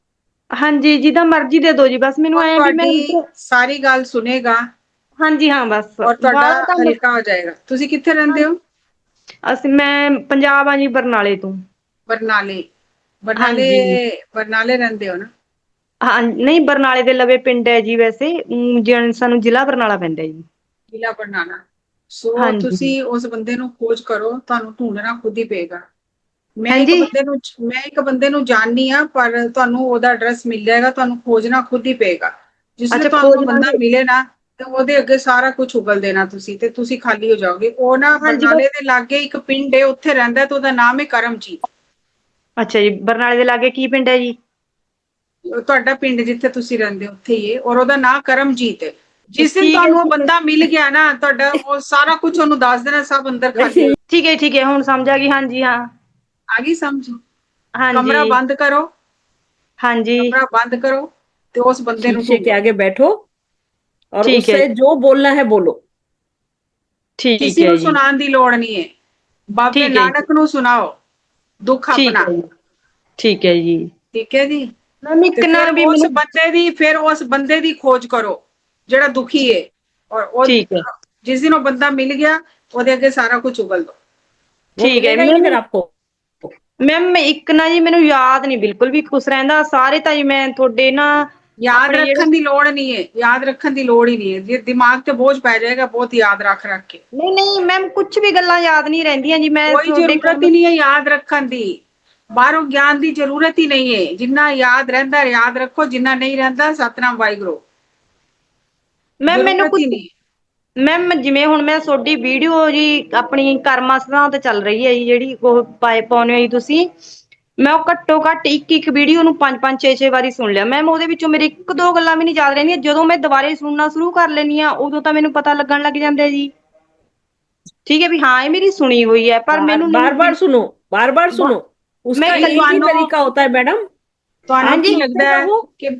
ਹਾਂਜੀ, ਜਿਹਦਾ ਮਰਜ਼ੀ ਦੇ ਦਿਓ ਜੀ, ਬਸ ਮੈਨੂੰ ਉਹ ਐ ਵੀ ਮੈਂ ਤੁਹਾਡੀ ਸਾਰੀ ਗੱਲ ਸੁਨੇਗਾ ਹਾਂਜੀ ਹਾਂ ਬਸ ਔਰ ਤੁਹਾਡਾ ਬਾਹਰ ਤਾਂ ਹਲਕਾ ਹੋ ਜਾਏਗਾ। ਤੁਸੀਂ ਕਿੱਥੇ ਰਹਿੰਦੇ ਹੋ? ਮੈਂ ਪੰਜਾਬ ਆ ਜੀ, ਬਰਨਾਲੇ ਤੋਂ। ਬਰਨਾਲੇ। ਬਰਨਾਲੇ ਹਾਂਜੀ ਬਰਨਾਲੇ ਰਹਿੰਦੇ ਹੋ ਨਾ? ਹਾਂ, ਨਹੀਂ ਬਰਨਾਲੇ ਦੇ ਲਵੇ ਪਿੰਡ ਹੈ ਜੀ, ਵੈਸੇ ਸਾਨੂੰ ਜ਼ਿਲ੍ਹਾ ਬਰਨਾਲਾ ਪੈਂਦਾ ਜੀ। ਜ਼ਿਲ੍ਹਾ ਬਰਨਾਲਾ। ਸੋ ਹਾਂਜੀ ਤੁਸੀਂ ਉਸ ਬੰਦੇ ਨੂੰ ਖੋਜ ਕਰੋ, ਤੁਹਾਨੂੰ ਢੂੰਡਣਾ ਖੁਦ ਹੀ ਪਏਗਾ। ਹਾਂਜੀ ਮੈਂ ਇੱਕ ਬੰਦੇ ਨੂੰ ਜਾਣਨੀ ਆ, ਪਰ ਤੁਹਾਨੂੰ ਉਹਦਾ ਐਡਰੈਸ ਮਿਲ ਜਾਏਗਾ, ਤੁਹਾਨੂੰ ਖੋਜਣਾ ਖੁਦ ਹੀ ਪਏਗਾ। ਜਿਸਲੇ ਅੱਛਾ, ਤੁਹਾਨੂੰ ਉਹ ਖੋਜ ਬੰਦਾ ਲਾਂਗੇ। ਮਿਲੇ ਨਾ, ਤੇ ਉਹਦੇ ਅੱਗੇ ਸਾਰਾ ਕੁਝ ਉਗਲ ਦੇਣਾ ਤੁਸੀਂ, ਤੇ ਤੁਸੀਂ ਖਾਲੀ ਹੋ ਜਾਓਗੇ। ਉਹ ਨਾ ਹਾਂਜੀ ਬਰਨਾਲੇ ਬਸ ਦੇ ਲਾਗੇ ਇੱਕ ਪਿੰਡ ਹੈ, ਉੱਥੇ ਰਹਿੰਦਾ, ਤੇ ਉਹਦਾ ਨਾਮ ਹੈ ਕਰਮਜੀਤ। ਅੱਛਾ ਜੀ, ਬਰਨਾਲੇ ਦੇ ਲਾਗੇ ਕੀ ਪਿੰਡ ਹੈ ਜੀ? ਤੁਹਾਡਾ ਪਿੰਡ ਜਿੱਥੇ ਤੁਸੀਂ ਰਹਿੰਦੇ ਹੋ ਉੱਥੇ ਹੀ ਹੈ, ਔਰ ਉਹਦਾ ਨਾਮ ਕਰਮਜੀਤ ਹੈ। ਜਿਸ ਦਿਨ ਠੀਕ ਹੈ ਤੁਹਾਨੂੰ ਉਹ ਜੀ। ਬੰਦਾ ਮਿਲ ਗਿਆ ਨਾ, ਤੁਹਾਡਾ ਉਹ ਸਾਰਾ ਕੁਝ ਉਹਨੂੰ ਦੱਸ ਦੇਣਾ, ਸਭ ਅੰਦਰ ਖਾਲੀ ਹੋ। ਠੀਕ ਹੈ, ਹੁਣ ਸਮਝ ਆ ਗਈ। ਹਾਂਜੀ ਹਾਂ। ਆ ਗਈ समझ? ਹਾਂਜੀ कमरा बंद करो, ਹਾਂਜੀ कमरा बंद करो, तो उस बंदे नु शीशे के ढूंढो। आगे बैठो और ठीक है उससे जो बोलना है बोलो। ठीक किसी है नु जी। सुनाने दी लोड़ नहीं है, बाबे ठीक है जी। नानक नु सुनाओ दुख ठीक अपना। है जी। ठीक है जी। ठीक है जी। मैम ਤੇ ਇੱਕ ਨਾ ਫਿਰ ਵੀ ਉਸ ਮੈਨੂੰ ਬੰਦੇ ਦੀ ਖੋਜ ਕਰੋ ਜਿਹੜਾ ਦੁਖੀ ਹੈ, ਔਰ ਉਹ ਠੀਕ ਹੈ ਜਿਸ ਦਿਨ ਉਹ ਬੰਦਾ ਮਿਲ ਗਿਆ, ਉਹਦੇ ਅੱਗੇ ਸਾਰਾ ਕੁਝ ਉਗਲ ਦੋ। वो ਠੀਕ ਹੈ मिलेगा ही नहीं फिर आपको। ਮੈਮ ਇੱਕ ਨਾ ਜੀ ਮੈਨੂੰ ਯਾਦ ਨਹੀਂ ਬਿਲਕੁਲ ਵੀ ਕੁਛ ਰਹਿੰਦਾ, ਸਾਰੇ ਤਾਂ ਜੀ ਮੈਂ ਤੁਹਾਡੇ ਨਾ याद ਆਪਣੇ ਜਿਹੜੇ ਰੱਖਣ ਦੀ ਲੋੜ ਨਹੀਂ ਹੈ, याद ਰੱਖਣ ਦੀ ਲੋੜ ਹੀ ਨਹੀਂ ਹੈ। ਜੇ ਦਿਮਾਗ ਤੇ ਬੋਝ ਪੈ ਜਾਏਗਾ ਬਹੁਤ, याद ਰੱਖ ਰੱਖ ਕੇ। ਨਹੀਂ ਮੈਮ ਕੁਝ ਵੀ ਗੱਲਾਂ ਯਾਦ ਨਹੀਂ ਰਹਿੰਦੀਆਂ ਜੀ, ਮੈਂ ਕੋਈ ਤੁਹਾਡੇ ਜ਼ਰੂਰਤ ਹੀ ਨਹੀਂ ਹੈ याद ਰੱਖਣ ਦੀ। ਬਾਹਰੋਂ ਗਿਆਨ ਦੀ ਜ਼ਰੂਰਤ ਹੀ ਨਹੀਂ ਹੈ। ਜਿੰਨਾ ਯਾਦ ਰਹਿੰਦਾ ਯਾਦ ਰੱਖੋ, ਜਿੰਨਾ ਨਹੀਂ ਰਹਿੰਦਾ ਸਤਨਾਮ ਵਾਹਿਗੁਰੂ। ਮੈਮ ਮੈਨੂੰ ਜ਼ਰੂਰਤ ਕੁਝ ਹੀ ਨਹੀਂ। ਮੈਮ ਜਿਵੇਂ ਹੁਣ ਮੈਂ ਤੁਹਾਡੀ ਵੀਡੀਓ ਜੀ ਆਪਣੀ ਕਰਮਾਂ ਸਰਾਂ ਤੇ ਚੱਲ ਰਹੀ ਹੈ ਜੀ, ਜਿਹੜੀ ਉਹ ਪਾਉਣੇ ਹੋ ਜੀ ਤੁਸੀਂ, ਮੈਂ ਉਹ ਘੱਟੋ ਘੱਟ ਇੱਕ ਵੀਡੀਓ ਨੂੰ 5-5 6-6 ਵਾਰੀ ਸੁਣ ਲਿਆ ਮੈਮ। ਉਹਦੇ ਵਿੱਚੋਂ ਮੇਰੇ ਇੱਕ ਦੋ ਗੱਲਾਂ ਵੀ ਨਹੀਂ ਯਾਦ ਰਹਿੰਦੀਆਂ, ਜਦੋਂ ਮੈਂ ਦੁਬਾਰੇ ਸੁਣਨਾ ਸ਼ੁਰੂ ਕਰ ਲੈਂਦੀ ਆ ਉਦੋਂ ਤਾਂ ਮੈਨੂੰ ਪਤਾ ਲੱਗਣ ਲੱਗ ਜਾਂਦਾ ਜੀ। ਠੀਕ ਹੈ ਵੀ ਹਾਂ ਇਹ ਮੇਰੀ ਸੁਣੀ ਹੋਈ ਹੈ, ਪਰ बार ਮੈਨੂੰ बार बार सुनो, बार बार सुनो। मैं उसका नहीं, एक ही ਤੁਹਾਨੂੰ तरीका होता है मैडम। ਤੁਹਾਨੂੰ आप ਕੀ सुनते ਲੱਗਦਾ ਹੈ रहो। ਕਿ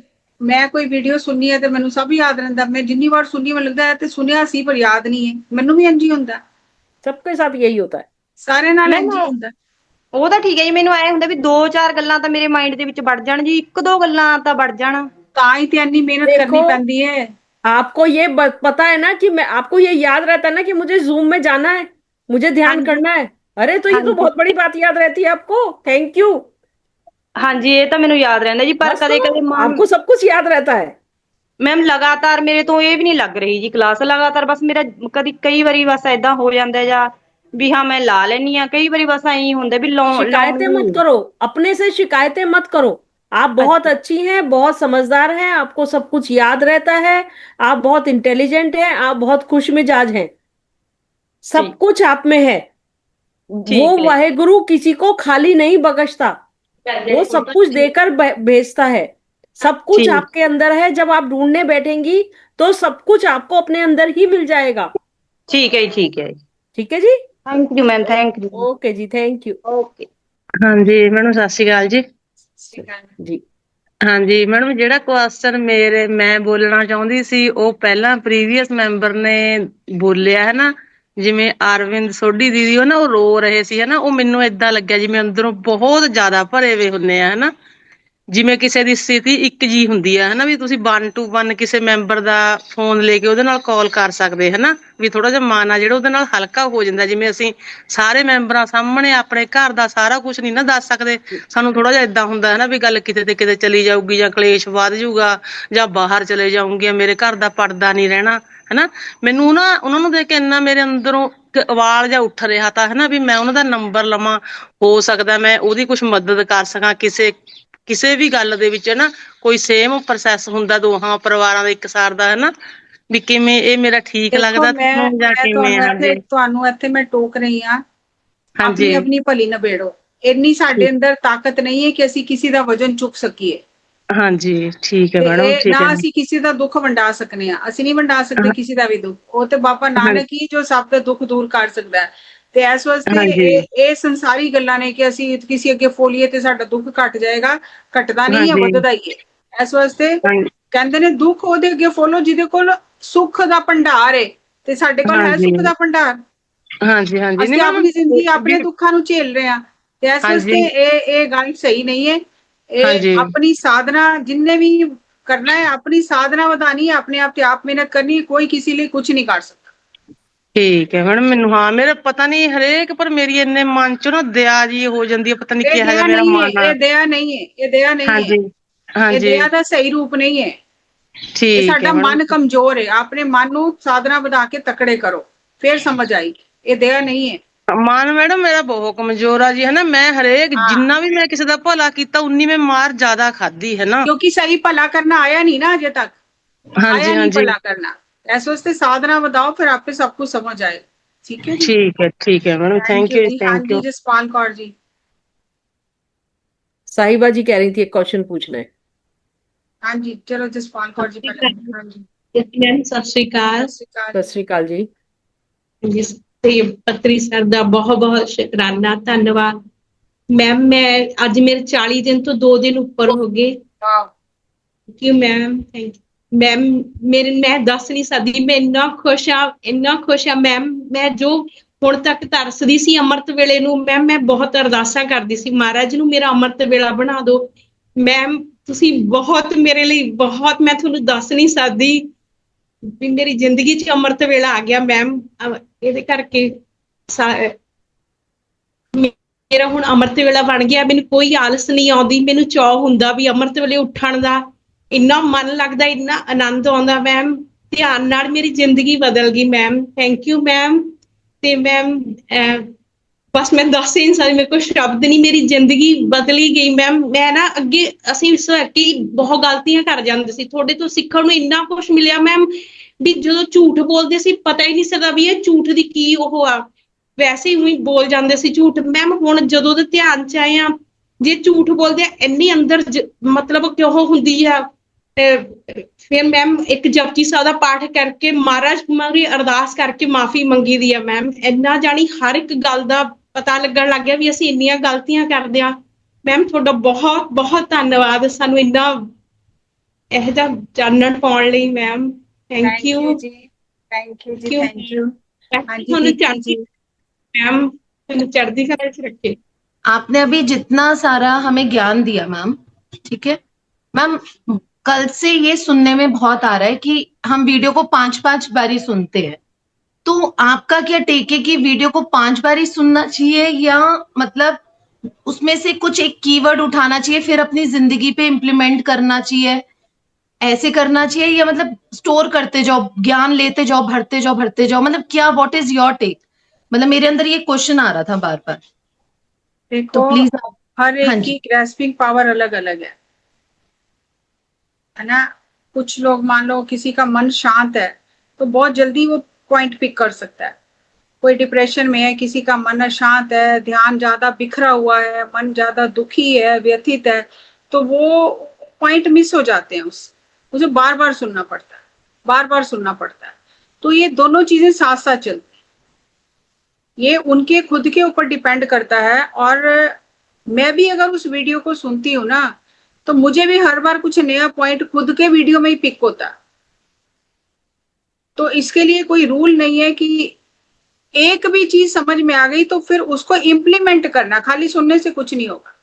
ਮੈਂ ਕੋਈ ਵੀਡੀਓ ਸੁਣੀ ਹੈ ਤੇ ਮੈਨੂੰ ਸਭ ਯਾਦ ਰਹਿੰਦਾ? ਮੈਂ ਜਿੰਨੀ ਵਾਰ ਸੁਣੀ, ਮੈਨੂੰ ਲੱਗਦਾ ਹੈ ਤੇ ਸੁਣਿਆ ਸੀ ਪਰ ਯਾਦ ਨਹੀਂ ਹੈ। ਮੈਨੂੰ ਵੀ ਇੰਝ ਹੀ ਹੁੰਦਾ, सबके साथ यही होता है। ਸਾਰਿਆਂ ਨਾਲ मैम ਇੰਝ ਹੀ ਹੁੰਦਾ। ਉਹ ਤਾਂ ਠੀਕ ਹੈ ਜੀ, ਮੈਨੂੰ ਐ ਹੁੰਦਾ ਵੀ 2-4 ਗੱਲਾਂ ਤਾਂ ਮੇਰੇ ਮਾਈਂਡ ਦੇ ਵਿੱਚ ਵੜ ਜਾਣ ਜੀ, ਇੱਕ ਦੋ ਗੱਲਾਂ ਤਾਂ ਵੜ ਜਾਣ। ਤਾਂ ਹੀ ਤੇ ਇੰਨੀ ਮਿਹਨਤ देखो, ਕਰਨੀ ਪੈਂਦੀ है। आपको ये पता है ना कि मैं आपको ये याद रहता है ना कि मुझे जूम में जाना है, मुझे हाँ ध्यान जी, करना है। अरे तो ये हाँ तो जी। बहुत बड़ी बात याद रहती है आपको। Thank you. ਹਾਂਜੀ ਇਹ ਤਾਂ ਮੈਨੂੰ ਯਾਦ ਰਹਿੰਦਾ ਜੀ, ਪਰ बस ਕਦੇ तो ਕਦੇ आपको सब कुछ याद रहता है। ਮੈਮ ਲਗਾਤਾਰ ਮੇਰੇ ਤੋਂ ਇਹ ਵੀ ਨਹੀਂ ਲੱਗ ਰਹੀ ਜੀ ਕਲਾਸ ਲਗਾਤਾਰ, ਬਸ ਮੇਰਾ ਕਈ ਵਾਰੀ ਬਸ ਏਦਾਂ ਹੋ ਜਾਂਦਾ ਜਾਂ ਵੀ ਹਾਂ ਮੈਂ ਲਾ ਲੈਣੀ ਆ, कई बारी बस ऐ ਹੁੰਦਾ ਵੀ शिकायतें मत लाऊं। करो, अपने से शिकायतें मत करो। आप बहुत अच्छा अच्छी हैं, बहुत समझदार हैं, आपको सब कुछ याद रहता है, आप बहुत इंटेलिजेंट हैं, आप बहुत खुश मिजाज हैं, सब ठीक कुछ आप में है। वो ठीक है वाहेगुरु किसी को खाली नहीं बख्शता, वो सब कुछ देकर भेजता है। सब कुछ ठीक आपके अंदर है, जब आप ढूंढने बैठेंगी तो सब कुछ आपको अपने अंदर ही मिल जाएगा। ठीक है ठीक है। ठीक है जी। Thank you ma'am, thank you. Okay जी, थैंक यू। ओके। ਹਾਂਜੀ ਮੈਡਮ ਸਤਿ ਸ਼੍ਰੀ ਅਕਾਲ ਜੀ। जी। ਹਾਂਜੀ ਮੈਡਮ, ਜਿਹੜਾ ਕੁਐਸਚਨ ਮੈਂ ਬੋਲਣਾ ਚਾਹੁੰਦੀ ਸੀ ਉਹ ਪਹਿਲਾਂ ਪ੍ਰੀਵੀਅਸ ਮੈਂਬਰ ਨੇ ਬੋਲਿਆ ਹੈ ਨਾ, ਜਿਵੇਂ ਅਰਵਿੰਦ ਸੋਢੀ ਦੀਦੀ ਉਹ ਰੋ ਰਹੇ ਸੀ ਹੈ ਨਾ, ਉਹ ਮੈਨੂੰ ਏਦਾਂ ਲੱਗਿਆ ਜਿਵੇਂ ਅੰਦਰੋਂ ਬਹੁਤ ਜ਼ਿਆਦਾ ਭਰੇ ਵੇ ਹੁੰਦੇ ਆ, ਹਨਾ ਜਿਵੇਂ ਕਿਸੇ ਦੀ ਸਥਿਤੀ ਇੱਕ ਜੀ ਹੁੰਦੀ ਆ, ਹਨਾ ਵੀ ਤੁਸੀਂ 1 to 1 ਕਿਸੇ ਮੈਂਬਰ ਦਾ ਫੋਨ ਲੈ ਕੇ ਉਹਦੇ ਨਾਲ ਕਾਲ ਕਰ ਸਕਦੇ, ਹਨਾ ਵੀ ਥੋੜਾ ਜਿਹਾ ਮਨ ਆ ਜਿਹੜਾ ਉਹਦੇ ਨਾਲ ਹਲਕਾ ਹੋ ਜਾਂਦਾ। ਜਿਵੇਂ ਅਸੀਂ ਸਾਰੇ ਮੈਂਬਰਾਂ ਸਾਹਮਣੇ ਆਪਣੇ ਘਰ ਦਾ ਸਾਰਾ ਕੁਛ ਨਹੀਂ ਨਾ ਦੱਸ ਸਕਦੇ, ਸਾਨੂੰ ਥੋੜਾ ਜਿਹਾ ਏਦਾਂ ਹੁੰਦਾ ਹਨਾ ਵੀ ਗੱਲ ਕਿਤੇ ਤੇ ਕਿਤੇ ਚਲੀ ਜਾਊਗੀ ਜਾਂ ਕਲੇਸ਼ ਵੱਧ ਜਾਊਗਾ ਜਾਂ ਬਾਹਰ ਚਲੇ ਜਾਊਂਗੀ, ਮੇਰੇ ਘਰ ਦਾ ਪੜਦਾ ਨਹੀਂ ਰਹਿਣਾ, ਹਨਾ। ਮੈਨੂੰ ਨਾ ਉਹਨਾਂ ਨੂੰ ਦੇਖ ਕੇ ਇੰਨਾ ਮੇਰੇ ਅੰਦਰੋਂ ਉਬਾਲ ਜਾ ਉੱਠ ਰਿਹਾ ਤਾਂ ਹਨਾ ਵੀ ਮੈਂ ਉਹਨਾਂ ਦਾ ਨੰਬਰ ਲਵਾਂ, ਹੋ ਸਕਦਾ ਮੈਂ ਉਹਦੀ ਕੁਛ ਮਦਦ ਕਰ ਸਕਾਂ ਕਿਸੇ ਵੀ ਗੱਲ ਦੇ ਵਿੱਚ, ਨਾ ਕੋਈ ਸੇਮ ਪ੍ਰੋਸੈਸ ਹੁੰਦਾ ਦੋਹਾਂ ਪਰਿਵਾਰਾਂ ਦਾ ਇੱਕ ਸਾਰ ਦਾ, ਹਨਾ ਵੀ ਕਿਵੇਂ ਇਹ ਮੇਰਾ ਠੀਕ ਦੇਖੋ ਲੱਗਦਾ ਤੁਹਾਨੂੰ ਜਾਂ ਮੈਂ ਕਿਵੇਂ? ਹਾਂਜੀ ਤੁਹਾਨੂੰ ਇੱਥੇ ਮੈਂ ਟੋਕ ਰਹੀ ਹਾਂ। ਹਾਂਜੀ ਆਪਣੀ ਆਪਣੀ ਭਲੀ ਨਿਬੇੜੋ। ਇੰਨੀ ਸਾਡੇ ਅੰਦਰ ਤਾਕਤ ਨਹੀਂ ਹੈ ਕਿ ਅਸੀਂ ਕਿਸੇ ਦਾ ਵਜਨ ਚੁੱਕ ਸਕੀਏ, ਹਾਂਜੀ ਠੀਕ ਹੈ ਤੇ ਮੈਡਮ, ਇਹ ਨਾ ਠੀਕ ਹੈ। ਅਸੀਂ ਕਿਸੇ ਦਾ ਦੁੱਖ ਵੰਡਾ ਸਕਨੇ ਆ। ਅਸੀਂ ਨਹੀਂ ਵੰਡਾ ਸਕਦੇ ਕਿਸੇ ਦਾ ਵੀ ਦੁੱਖ, ਉਹ ਤੇ ਬਾਬਾ ਨਾਨਕ ਹੀ ਜੋ ਸਭ ਦਾ ਦੁੱਖ ਦੂਰ ਕਰ ਸਕਦਾ ਹੈ। ਤੇ ਇਸ ਵਾਸਤੇ ਹਾਂਜੀ ਇਹ ਸੰਸਾਰੀ ਗੱਲਾਂ ਨੇ ਕਿ ਅਸੀਂ ਕਿਸੇ ਅੱਗੇ ਫੋਲੀਏ ਤੇ ਸਾਡਾ ਦੁੱਖ ਘਟ ਜਾਏਗਾ, ਘਟਦਾ ਨਹੀਂ ਹੈ, ਹਾਂਜੀ ਵੱਧਦਾ ਹੀ ਹੈ। ਇਸ ਵਾਸਤੇ ਹਾਂਜੀ ਕਹਿੰਦੇ ਨੇ ਦੁੱਖ ਉਹਦੇ ਅੱਗੇ ਫੋਲੋ ਜਿਹਦੇ ਕੋਲ ਸੁੱਖ ਦਾ ਭੰਡਾਰ ਹੈ, ਤੇ ਸਾਡੇ ਕੋਲ ਹੈ ਹਾਂਜੀ ਸੁੱਖ ਦਾ ਭੰਡਾਰ। ਹਾਂਜੀ ਹਾਂਜੀ ਨਹੀਂ ਅਸੀਂ ਮੈਡਮ ਆਪਣੀ ਜ਼ਿੰਦਗੀ ਆਪਣੇ ਦੁੱਖਾਂ ਨੂੰ ਝੇਲ ਰਹੇ ਹਾਂ, ਤੇ ਇਸ ਹਾਂਜੀ ਵਾਸਤੇ ਇਹ ਗੱਲ ਸਹੀ ਨਹੀਂ ਹੈ। ਹਾਂਜੀ ਇਹ ਆਪਣੀ ਸਾधना जिनने भी करना है, अपनी साधना ਵਧਾਣੀ है, अपने आप ਤੇ ਆਪ ਮਿਹਨਤ ਕਰਨੀ है, कोई किसी लिए कुछ नहीं कर सकता। ਠੀਕ ਹੈ ਮੈਡਮ। ਮੈਨੂੰ ਹਾਂ ਮੇਰਾ ਪਤਾ ਨਹੀਂ ਹਰੇਕ ਪਰ ਮੇਰੀ ਇੰਨੇ ਮਨ ਚ ਨਾ ਦਇਆ ਜੀ ਹੋ ਜਾਂਦੀ ਹੈ, ਪਤਾ ਨਹੀਂ ਇਹ ਕਿਹਾ ਜਾ ਦਇਆ ਮੇਰਾ नहीं है, ਮਨ ਆ। ਇਹ ਦਇਆ नहीं है, ਇਹ ਦਇਆ नहीं है, ਹਾਂਜੀ ਇਹ ਹਾਂਜੀ ਦਇਆ ਦਾ ਸਹੀ ਰੂਪ ਨਹੀਂ ਹੈ। ਇਹ ਠੀਕ ਹੈ ਸਾਡਾ ਮੈਡਮ। ਮਨ ਕਮਜ਼ੋਰ ਹੈ, ਆਪਣੇ ਮਨ ਨੂੰ ਸਾਧਨਾ ਵਧਾ ਕੇ ਤਕੜੇ ਕਰੋ, ਫਿਰ ਸਮਝ ਆਈ। ਇਹ ਦਇਆ ਨਹੀਂ ਹੈ। ਮਨ ਮੈਡਮ ਮੇਰਾ ਬਹੁਤ ਕਮਜ਼ੋਰ ਆ ਜੀ, ਹੈ ਨਾ। ਮੈਂ ਹਰੇਕ हाँ, ਜਿੰਨਾ ਵੀ ਮੈਂ ਕਿਸੇ ਦਾ ਭਲਾ ਕੀਤਾ ਉਨੀ ਮੈਂ ਮਾਰ ਜ਼ਿਆਦਾ ਖਾਧੀ, ਹੈ ਨਾ। क्योंकि सही भला करना आया नहीं ना अजे तक, ਹਾਂਜੀ आया नहीं ਹਾਂਜੀ भला करना। ऐसे वास्ते साधना बताओ, फिर आपे सब कुछ समझ आए। ठीक है जी, ठीक है madam. Thank thank you you जी। हाँ thank ji, you. Jaspal Kaur ji. Sahiba ji कह रही थी एक क्वेश्चन पूछना है। हाँ जी, चलो जसपाल कौर जी पहले। हाँ जी, मैम सत श्री अकाल। सत श्री अकाल। सत श्री अकाल जी। जिस पत्री सर दा बहुत बहुत शुकराना, धन्यवाद मैम। मैं अज मेरे 40 दिन तो 2 दिन ऊपर हो गए। वाह, thank you ma'am, thank you ma'am. मेरे मैं दस नहीं सकती, मैं इन्ना खुश हाँ, इन्ना खुश हाँ मैम। मैं जो ਹੁਣ ਤੱਕ ਤਰਸਦੀ ਸੀ ਅੰਮ੍ਰਿਤ ਵੇਲੇ ਨੂੰ ਮੈਮ, ਮੈਂ ਬਹੁਤ ਅਰਦਾਸਾਂ ਕਰਦੀ ਸੀ ਮਹਾਰਾਜ ਨੂੰ ਮੇਰਾ ਅੰਮ੍ਰਿਤ ਵੇਲਾ ਬਣਾ ਦਿਓ ਮੈਮ। ਤੁਸੀਂ ਬਹੁਤ ਮੇਰੇ ਲਈ ਬਹੁਤ, ਮੈਂ ਤੁਹਾਨੂੰ ਦੱਸ ਨਹੀਂ ਸਕਦੀ ਵੀ ਮੇਰੀ ਜ਼ਿੰਦਗੀ 'ਚ ਅੰਮ੍ਰਿਤ ਵੇਲਾ ਆ ਗਿਆ ਮੈਮ। ਇਹਦੇ ਕਰਕੇ ਮੇਰਾ ਹੁਣ ਅੰਮ੍ਰਿਤ ਵੇਲਾ ਬਣ ਗਿਆ। ਮੈਨੂੰ ਕੋਈ ਆਲਸ ਨਹੀਂ ਆਉਂਦੀ, ਮੈਨੂੰ ਚਾਅ ਹੁੰਦਾ ਵੀ ਅੰਮ੍ਰਿਤ ਵੇਲੇ ਉੱਠਣ ਦਾ। ਇੰਨਾ ਮਨ ਲੱਗਦਾ, ਇੰਨਾ ਆਨੰਦ ਆਉਂਦਾ ਮੈਮ। ਧਿਆਨ ਨਾਲ ਮੇਰੀ ਜ਼ਿੰਦਗੀ ਬਦਲ ਗਈ ਮੈਮ। Thank you ma'am. ਤੇ ਮੈਮ ਬਸ ਮੈਂ ਦੱਸ ਹੀ ਨਹੀਂ ਸਕਦੀ, ਮੇਰੇ ਕੋਲ ਸ਼ਬਦ ਨਹੀਂ। ਮੇਰੀ ਜ਼ਿੰਦਗੀ ਬਦਲੀ ਗਈ ਮੈਮ। ਮੈਂ ਨਾ ਅੱਗੇ ਅਸੀਂ ਸੋਸਾਇਟੀ ਬਹੁਤ ਗਲਤੀਆਂ ਕਰ ਜਾਂਦੇ ਸੀ, ਤੁਹਾਡੇ ਤੋਂ ਸਿੱਖਣ ਨੂੰ ਇੰਨਾ ਕੁਛ ਮਿਲਿਆ ਮੈਮ। ਵੀ ਜਦੋਂ ਝੂਠ ਬੋਲਦੇ ਸੀ ਪਤਾ ਹੀ ਨਹੀਂ ਸਕਦਾ ਵੀ ਇਹ ਝੂਠ ਦੀ ਕੀ ਉਹ ਆ, ਵੈਸੇ ਹੀ ਬੋਲ ਜਾਂਦੇ ਸੀ ਝੂਠ ਮੈਮ। ਹੁਣ ਜਦੋਂ ਦੇ ਧਿਆਨ 'ਚ ਆਏ ਆ, ਜੇ ਝੂਠ ਬੋਲਦੇ ਆ ਇੰਨੀ ਅੰਦਰ ਮਤਲਬ ਕਿਉਂ ਹੁੰਦੀ ਆ। ਫਿਰ ਮੈਮ ਇੱਕ ਜਪਜੀ ਸਾਹਿਬ ਦਾ ਪਾਠ ਕਰਕੇ ਮਹਾਰਾਜ ਮਗਰੀ ਅਰਦਾਸ ਕਰਕੇ ਮਾਫੀ ਮੰਗੀ ਦੀ ਆ ਮੈਮ। ਇੰਨਾ ਜਾਣੀ ਹਰ ਇੱਕ ਗੱਲ ਦਾ ਪਤਾ ਲੱਗਣ ਲੱਗ ਗਿਆ ਵੀ ਅਸੀਂ ਇੰਨੀਆਂ ਗਲਤੀਆਂ ਕਰਦੇ ਆ ਮੈਮ। ਤੁਹਾਡਾ ਬਹੁਤ ਬਹੁਤ ਧੰਨਵਾਦ ਸਾਨੂੰ ਇੰਨਾ ਇਹੋ ਜਿਹਾ ਚਾਨਣ ਪਾਉਣ ਲਈ ਮੈਮ। ਥੈਂਕ ਯੂ जी, थैंक यू जी, थैंक यू। हाँ जी, ਤੁਹਾਨੂੰ दीप्ति ਚੜ੍ਹਦੀ जी। मैम, ਤੁਹਾਨੂੰ ਚੜ੍ਹਦੀ कला 'ਚ ਰੱਖੇ। आपने अभी जितना सारा हमें ज्ञान दिया मैम, ठीक है मैम। कल से ये सुनने में बहुत आ रहा है कि हम वीडियो को 5-5 बारी सुनते हैं, तो आपका क्या टेक है कि वीडियो को 5 बारी सुनना चाहिए, या मतलब उसमें से कुछ एक कीवर्ड उठाना चाहिए फिर अपनी जिंदगी पे इम्प्लीमेंट करना चाहिए, ऐसे करना चाहिए, या मतलब स्टोर करते जाओ, ज्ञान लेते जाओ, भरते जाओ, मतलब क्या, व्हाट इज योर टेक? मतलब मेरे अंदर ये क्वेश्चन आ रहा था बार बार, देखो, तो प्लीज आप। हर हाँ एक जी। की ग्रैस्पिंग पावर अलग अलग है ना। कुछ लोग मान लो किसी का मन शांत है तो बहुत जल्दी वो पॉइंट पिक कर सकता है। कोई डिप्रेशन में है, किसी का मन अशांत है, ध्यान ज्यादा बिखरा हुआ है, मन ज्यादा दुखी है, व्यथित है, तो वो पॉइंट मिस हो जाते हैं। उसे बार बार सुनना पड़ता है, बार बार सुनना पड़ता है। तो ये दोनों चीजें साथ साथ चलती हैं, ये उनके खुद के ऊपर डिपेंड करता है। और मैं भी अगर उस वीडियो को सुनती हूँ ना, तो मुझे भी हर बार कुछ नया पॉइंट खुद के वीडियो में ही पिक होता है। तो इसके लिए कोई रूल नहीं है कि एक भी चीज समझ में आ गई तो फिर उसको इम्प्लीमेंट करना, खाली सुनने से कुछ नहीं होगा।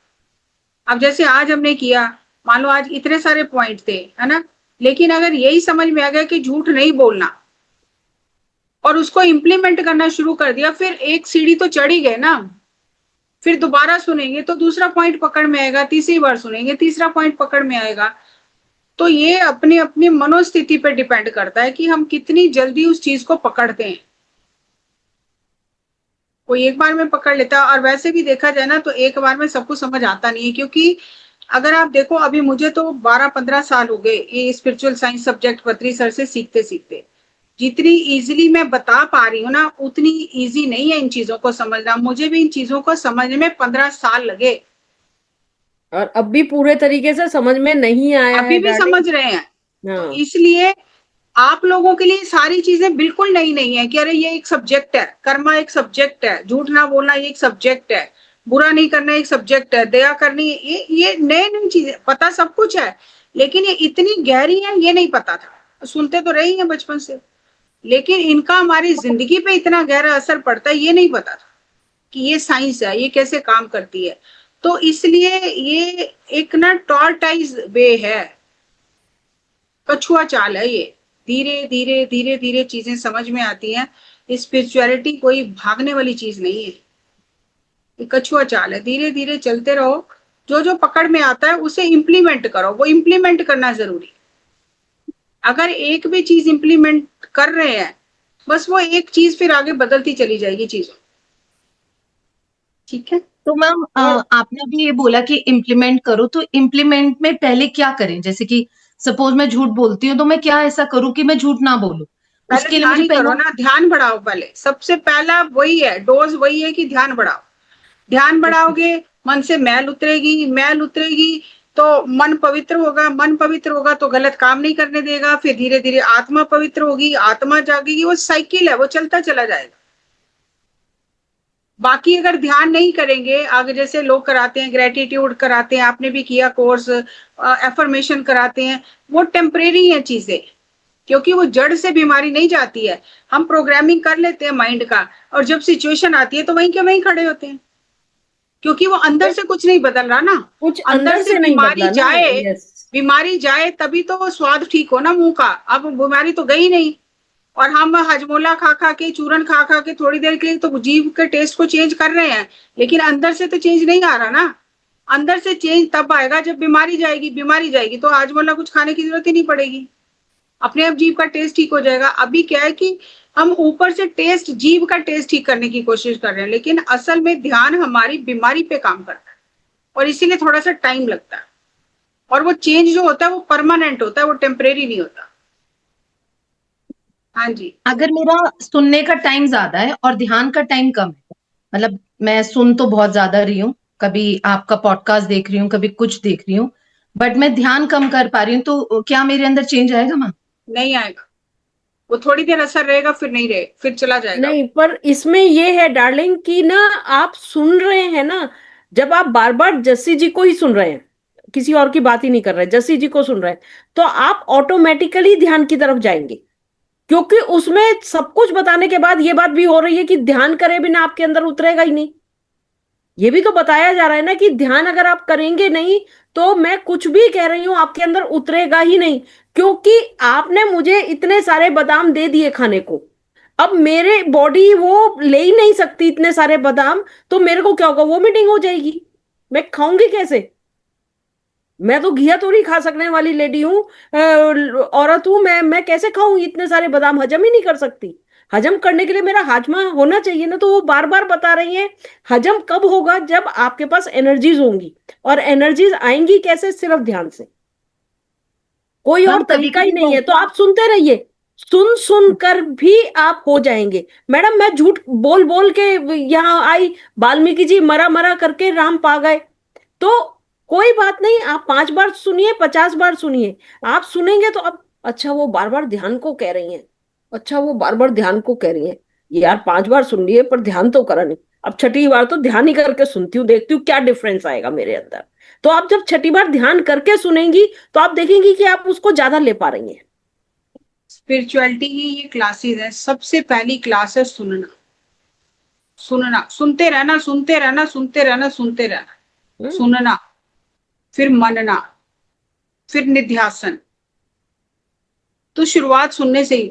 अब जैसे आज हमने किया, मान लो आज इतने सारे पॉइंट थे, है ना, लेकिन अगर यही समझ में आ गया कि झूठ नहीं बोलना और उसको इम्प्लीमेंट करना शुरू कर दिया, फिर एक सीढ़ी तो चढ़ ही गए ना। फिर दोबारा सुनेंगे तो दूसरा पॉइंट पकड़ में आएगा, तीसरी बार सुनेंगे तीसरा पॉइंट पकड़ में आएगा। तो ये अपनी अपनी मनोस्थिति पर डिपेंड करता है कि हम कितनी जल्दी उस चीज को पकड़ते हैं। कोई एक बार में पकड़ लेता है, और वैसे भी देखा जाए ना तो एक बार में सब कुछ समझ आता नहीं है। क्योंकि अगर आप देखो, अभी मुझे तो 12-15 साल हो गए ये स्पिरिचुअल साइंस सब्जेक्ट पत्री सर से सीखते सीखते। जितनी इजीली मैं बता पा रही हूँ ना, उतनी इजी नहीं है इन चीजों को समझना। मुझे भी इन चीजों को समझने में 15 साल लगे, और अब भी पूरे तरीके से समझ में नहीं आया अभी है भी डार्लिंग। समझ रहे हैं। हाँ। तो इसलिए आप लोगों के लिए सारी चीजें बिल्कुल नई नहीं है कि अरे ये एक सब्जेक्ट है, कर्मा एक सब्जेक्ट है, झूठ ना बोलना ये एक सब्जेक्ट है, बुरा नहीं करना एक सब्जेक्ट है, दया करनी ये नई नई चीजें, पता सब कुछ है, लेकिन ये इतनी गहरी है ये नहीं पता था। सुनते तो रही हैं बचपन से, लेकिन इनका हमारी जिंदगी पे इतना गहरा असर पड़ता है ये नहीं पता था। कि ये साइंस है, ये कैसे काम करती है। तो इसलिए ये एक ना टॉर्टाइज वे है, कछुआ चाल है ये। धीरे धीरे धीरे धीरे चीजें समझ में आती हैं। स्पिरिचुअलिटी कोई भागने वाली चीज नहीं है, ये कछुआ चाल है। धीरे धीरे चलते रहो, जो जो पकड़ में आता है उसे इम्प्लीमेंट करो। वो इम्प्लीमेंट करना जरूरी है। अगर एक भी चीज इम्प्लीमेंट कर रहे हैं, बस वो एक चीज फिर आगे बदलती चली जाएगी चीजों। ठीक है। तो मैम आपने अभी ये बोला कि इम्प्लीमेंट करो, तो इम्प्लीमेंट में पहले क्या करें? जैसे कि सपोज मैं झूठ बोलती हूँ, तो मैं क्या ऐसा करूं कि मैं झूठ ना बोलूं? पहले उसके लिए ध्यान मुझे ही करो ना, ध्यान बढ़ाओ। पहले सबसे पहला वही है, डोज वही है कि ध्यान बढ़ाओ। ध्यान बढ़ाओगे, मन से मैल उतरेगी, मैल उतरेगी तो मन पवित्र होगा, मन पवित्र होगा तो गलत काम नहीं करने देगा। फिर धीरे धीरे आत्मा पवित्र होगी, आत्मा जागेगी। वो साइकिल है, वो चलता चला जाएगा। बाकी अगर ध्यान नहीं करेंगे, आगे जैसे लोग कराते हैं, ग्रेटिट्यूड कराते हैं, आपने भी किया कोर्स, एफर्मेशन कराते हैं, वो टेम्परेरी है चीजें, क्योंकि वो जड़ से बीमारी नहीं जाती है। हम प्रोग्रामिंग कर लेते हैं माइंड का, और जब सिचुएशन आती है तो वहीं के वहीं खड़े होते हैं, क्योंकि वो अंदर से कुछ नहीं बदल रहा ना। कुछ अंदर से नहीं बीमारी बदला ना। जाए, यस, बीमारी जाए तभी तो वो स्वाद ठीक हो ना मुंह का। अब बीमारी तो गई नहीं, और हम हजमोला खा खा के, चूरन खा खा के थोड़ी देर के लिए तो जीभ के टेस्ट को चेंज कर रहे हैं, लेकिन अंदर से तो चेंज नहीं आ रहा ना। अंदर से चेंज तब आएगा जब बीमारी जाएगी। बीमारी जाएगी तो हजमोला कुछ खाने की जरूरत ही नहीं पड़ेगी, अपने आप जीभ का टेस्ट ठीक हो जाएगा। अभी क्या है कि हम ऊपर से टेस्ट, जीभ का टेस्ट ठीक करने की कोशिश कर रहे हैं, लेकिन असल में ध्यान हमारी बीमारी पे काम करता है, और इसीलिए थोड़ा सा टाइम लगता है। और वो चेंज जो होता है वो परमानेंट होता है, वो टेम्परेरी नहीं होता। हाँ जी। अगर मेरा सुनने का टाइम ज्यादा है और ध्यान का टाइम कम है, मतलब मैं सुन तो बहुत ज्यादा रही हूँ, कभी आपका पॉडकास्ट देख रही हूँ, कभी कुछ देख रही हूँ, बट मैं ध्यान कम कर पा रही हूँ, तो क्या मेरे अंदर चेंज आएगा मैम? नहीं आएगा, वो थोड़ी देर असर रहेगा, फिर नहीं रहे, फिर चला जाएगा। नहीं, पर इसमें ये है डार्लिंग कि ना, आप सुन रहे हैं ना, जब आप बार बार जस्सी जी को ही सुन रहे हैं, किसी और की बात ही नहीं कर रहे, जस्सी जी को सुन रहे हैं, तो आप ऑटोमेटिकली ध्यान की तरफ जाएंगे। क्योंकि उसमें सब कुछ बताने के बाद ये बात भी हो रही है कि ध्यान करे बिना आपके अंदर उतरेगा ही नहीं। ये भी तो बताया जा रहा है ना कि ध्यान अगर आप करेंगे नहीं, तो मैं कुछ भी कह रही हूं आपके अंदर उतरेगा ही नहीं। क्योंकि आपने मुझे इतने सारे बादाम दे दिए खाने को, अब मेरे बॉडी वो ले ही नहीं सकती इतने सारे बादाम, तो मेरे को क्या होगा? वोमिटिंग हो जाएगी। मैं खाऊंगी कैसे? मैं तो घिया तोरी खा सकने वाली लेडी हूँ, औरत हूं मैं कैसे खाऊं इतने सारे बादाम? हजम ही नहीं कर सकती। हजम करने के लिए मेरा हाजमा होना चाहिए ना। तो वो बार बार बता रही है हजम कब होगा? जब आपके पास एनर्जीज होंगी। और एनर्जीज आएंगी कैसे? सिर्फ ध्यान से, कोई और मैम कभी तरीका ही कभी नहीं है। तो आप सुनते रहिए, सुन सुन कर भी आप हो जाएंगे। मैडम, मैं झूठ बोल बोल के यहाँ आई, वाल्मीकि जी मरा मरा करके राम पा गए, तो कोई बात नहीं। आप 5 बार सुनिए, 50 बार सुनिए, आप सुनेंगे तो अब अच्छा वो बार बार ध्यान को कह रही हैं, अच्छा वो बार बार ध्यान को कह रही हैं। यार 5 बार सुन लिए पर ध्यान तो करा नहीं, अब छठी बार तो ध्यान ही करके सुनती हूँ, देखती हूँ क्या डिफरेंस आएगा मेरे अंदर। तो आप जब छठी बार ध्यान करके सुनेंगी तो आप देखेंगी कि आप उसको ज्यादा ले पा रही हैं। स्पिरिचुअलिटी की ये क्लासेस है, सबसे पहली क्लास है सुनना। सुनना, सुनते रहना, सुनते रहना, सुनते रहना, सुनते रहना, सुनना, फिर मनना, फिर निध्यासन। तो शुरुआत सुनने से ही,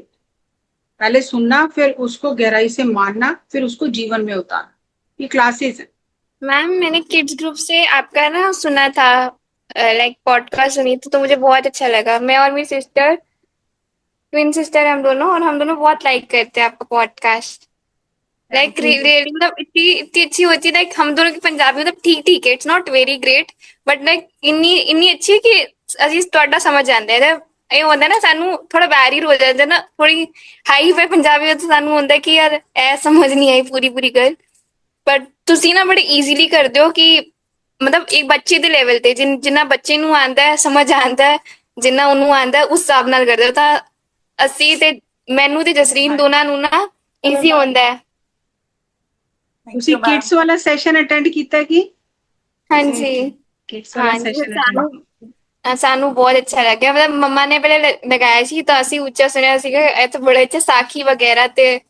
पहले सुनना, फिर उसको गहराई से मानना, फिर उसको जीवन में उतारना। ये क्लासेस है। मैम, मैंने किड्स ग्रुप से आपका ना सुना था, लाइक पॉडकास्ट सुनी थी, तो मुझे बहुत अच्छा लगा। मैं और मेरी सिस्टर, ट्विन सिस्टर हम दोनों, और हम दोनों बहुत लाइक करते हैं आपका पॉडकास्ट। लाइक रियली मतलब इतनी अच्छी होती है। लाइक हम दोनों की पंजाबी मतलब ठीक ठीक है, it's not very great, but like इन्नी अच्छी है कि ਅਸੀਂ ਤੁਹਾਡਾ ਸਮਝ ਆਉਂਦਾ ਹੈ। ਇਹ ਹੁੰਦਾ ਨਾ, ਸਾਨੂੰ ਥੋੜਾ ਬੈਰੀਅਰ ਹੋ ਜਾਂਦਾ ਨਾ, ਥੋੜੀ ਹਾਈ ਫਾਈ ਪੰਜਾਬੀ ਵਿੱਚ ਸਾਨੂੰ ਹੁੰਦਾ ਕਿ ਯਾਰ ਇਹ ਸਮਝ ਨਹੀਂ ਆਈ ਪੂਰੀ ਗੱਲ, ਬਟ ਤੁਸੀਂ ਨਾ ਬੜੇ ਈਜ਼ੀਲੀ ਕਰਦੇ ਹੋ ਕਿ ਮਤਲਬ ਇੱਕ ਬੱਚੇ ਦੇ ਲੈਵਲ ਤੇ ਜਿੰਨਾ ਬੱਚੇ ਨੂੰ ਆਉਂਦਾ ਹੈ, ਸਮਝ ਆਉਂਦਾ ਹੈ, ਜਿੰਨਾ ਉਹਨੂੰ ਆਉਂਦਾ ਹੈ, ਉਸ ਹਿਸਾਬ ਨਾਲ ਕਰਦੇ ਹੋ। ਤਾਂ ਅਸੀਂ ਤੇ ਮੈਨੂੰ ਤੇ ਜਸਰੀਨ ਦੋਨਾਂ ਨੂੰ ਨਾ ਈਜ਼ੀ ਹੁੰਦਾ ਹੈ। ਤੁਸੀਂ ਕਿਡਸ ਵਾਲਾ ਸੈਸ਼ਨ ਅਟੈਂਡ ਕੀਤਾ ਕੀ? ਹਾਂਜੀ, ਕਿਡਸ ਵਾਲਾ ਸੈਸ਼ਨ ਅਟੈਂਡ ਸਾਨੂੰ ਬਹੁਤ ਅੱਛਾ ਲੱਗਿਆ। ਮਤਲਬ ਮੰਮਾ ਨੇ ਪਹਿਲੇ ਲਗਾਇਆ ਸੀ ਤਾਂ ਅਸੀਂ ਉੱਚਾ ਸੁਣਿਆ ਸੀਗਾ, ਇਹ ਤਾਂ ਬੜੇ ਅੱਛੇ ਸਾਖੀ ਵਗੈਰਾ। ਤੇ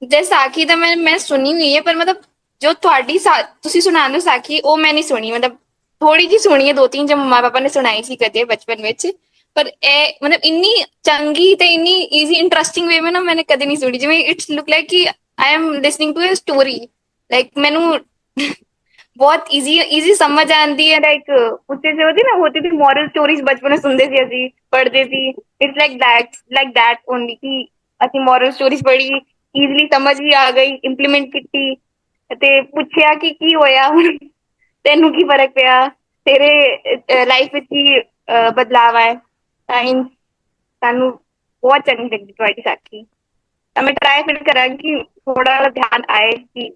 ਜੇ ਸਾਖੀ ਤਾਂ ਮੈਂ ਸੁਣੀ ਹੋਈ ਹੈ, ਪਰ ਮਤਲਬ ਜੋ ਤੁਹਾਡੀ ਤੁਸੀਂ ਸੁਣਾਉਂਦੇ ਹੋ ਸਾਖੀ, ਉਹ ਮੈਂ ਨਹੀਂ ਸੁਣੀ। ਮਤਲਬ ਥੋੜੀ ਜਿਹੀ ਸੁਣੀ ਹੈ, 2-3 ਜੋ ਮੰਮਾ ਪਾਪਾ ਨੇ ਸੁਣਾਈ ਸੀ ਕਦੇ ਬਚਪਨ ਵਿੱਚ, ਪਰ ਇਹ ਮਤਲਬ ਇੰਨੀ ਚੰਗੀ ਤੇ ਇੰਨੀ ਈਜ਼ੀ ਇੰਟਰਸਟਿੰਗ ਵੇ ਮੈਂ ਨਾ ਮੈंने ਕਦੇ ਨਹੀਂ ਸੁਣੀ। ਜਿਵੇਂ ਇਟਸ ਲੁੱਕ ਲਾਈਕ ਕਿ I am listening to a story, like ਮੈਨੂੰ ਬਹੁਤ ਈਜ਼ੀ ਸਮਝ ਆਉਂਦੀ ਹੈ। ਲਾਈਕ ਉੱਤੇ ਜੋ ਹੋਤੀ ਥੀ ਮੋਰਲ ਸਟੋਰੀਜ਼ ਬਚਪਨ ਵਿੱਚ ਸੁਣਦੇ ਸੀ, ਅਸੀਂ ਪੜ੍ਹਦੇ ਸੀ। ਇਟਸ ਲਾਈਕ ਦੈਟ ਓਨਲੀ ਕਿ ਅਸੀਂ ਮੋਰਲ ਸਟੋਰੀਜ਼ ਪੜ੍ਹੀ, ਈਜ਼ਲੀ ਸਮਝ ਵੀ ਆ ਗਈ, ਇੰਪਲੀਮੈਂਟ ਕੀਤੀ ਤੇ ਪੁੱਛਿਆ ਕਿ ਕੀ ਹੋਇਆ ਹੁਣ, ਤੈਨੂੰ ਕੀ ਫਰਕ ਪਿਆ, ਤੇਰੇ ਲਾਈਫ ਵਿੱਚ ਕੀ ਬਦਲਾਵ ਆਇਆ। ਤਾਂ ਸਾਨੂੰ ਬਹੁਤ ਚੰਗੀ ਲੱਗਦੀ ਤੁਹਾਡੀ ਸਾਖੀ। ਤਾਂ ਮੈਂ ਟਰਾਈ ਫਿਰ ਕਰਾਂਗੀ ਥੋੜਾ ਧਿਆਨ ਆਏ ਕਿ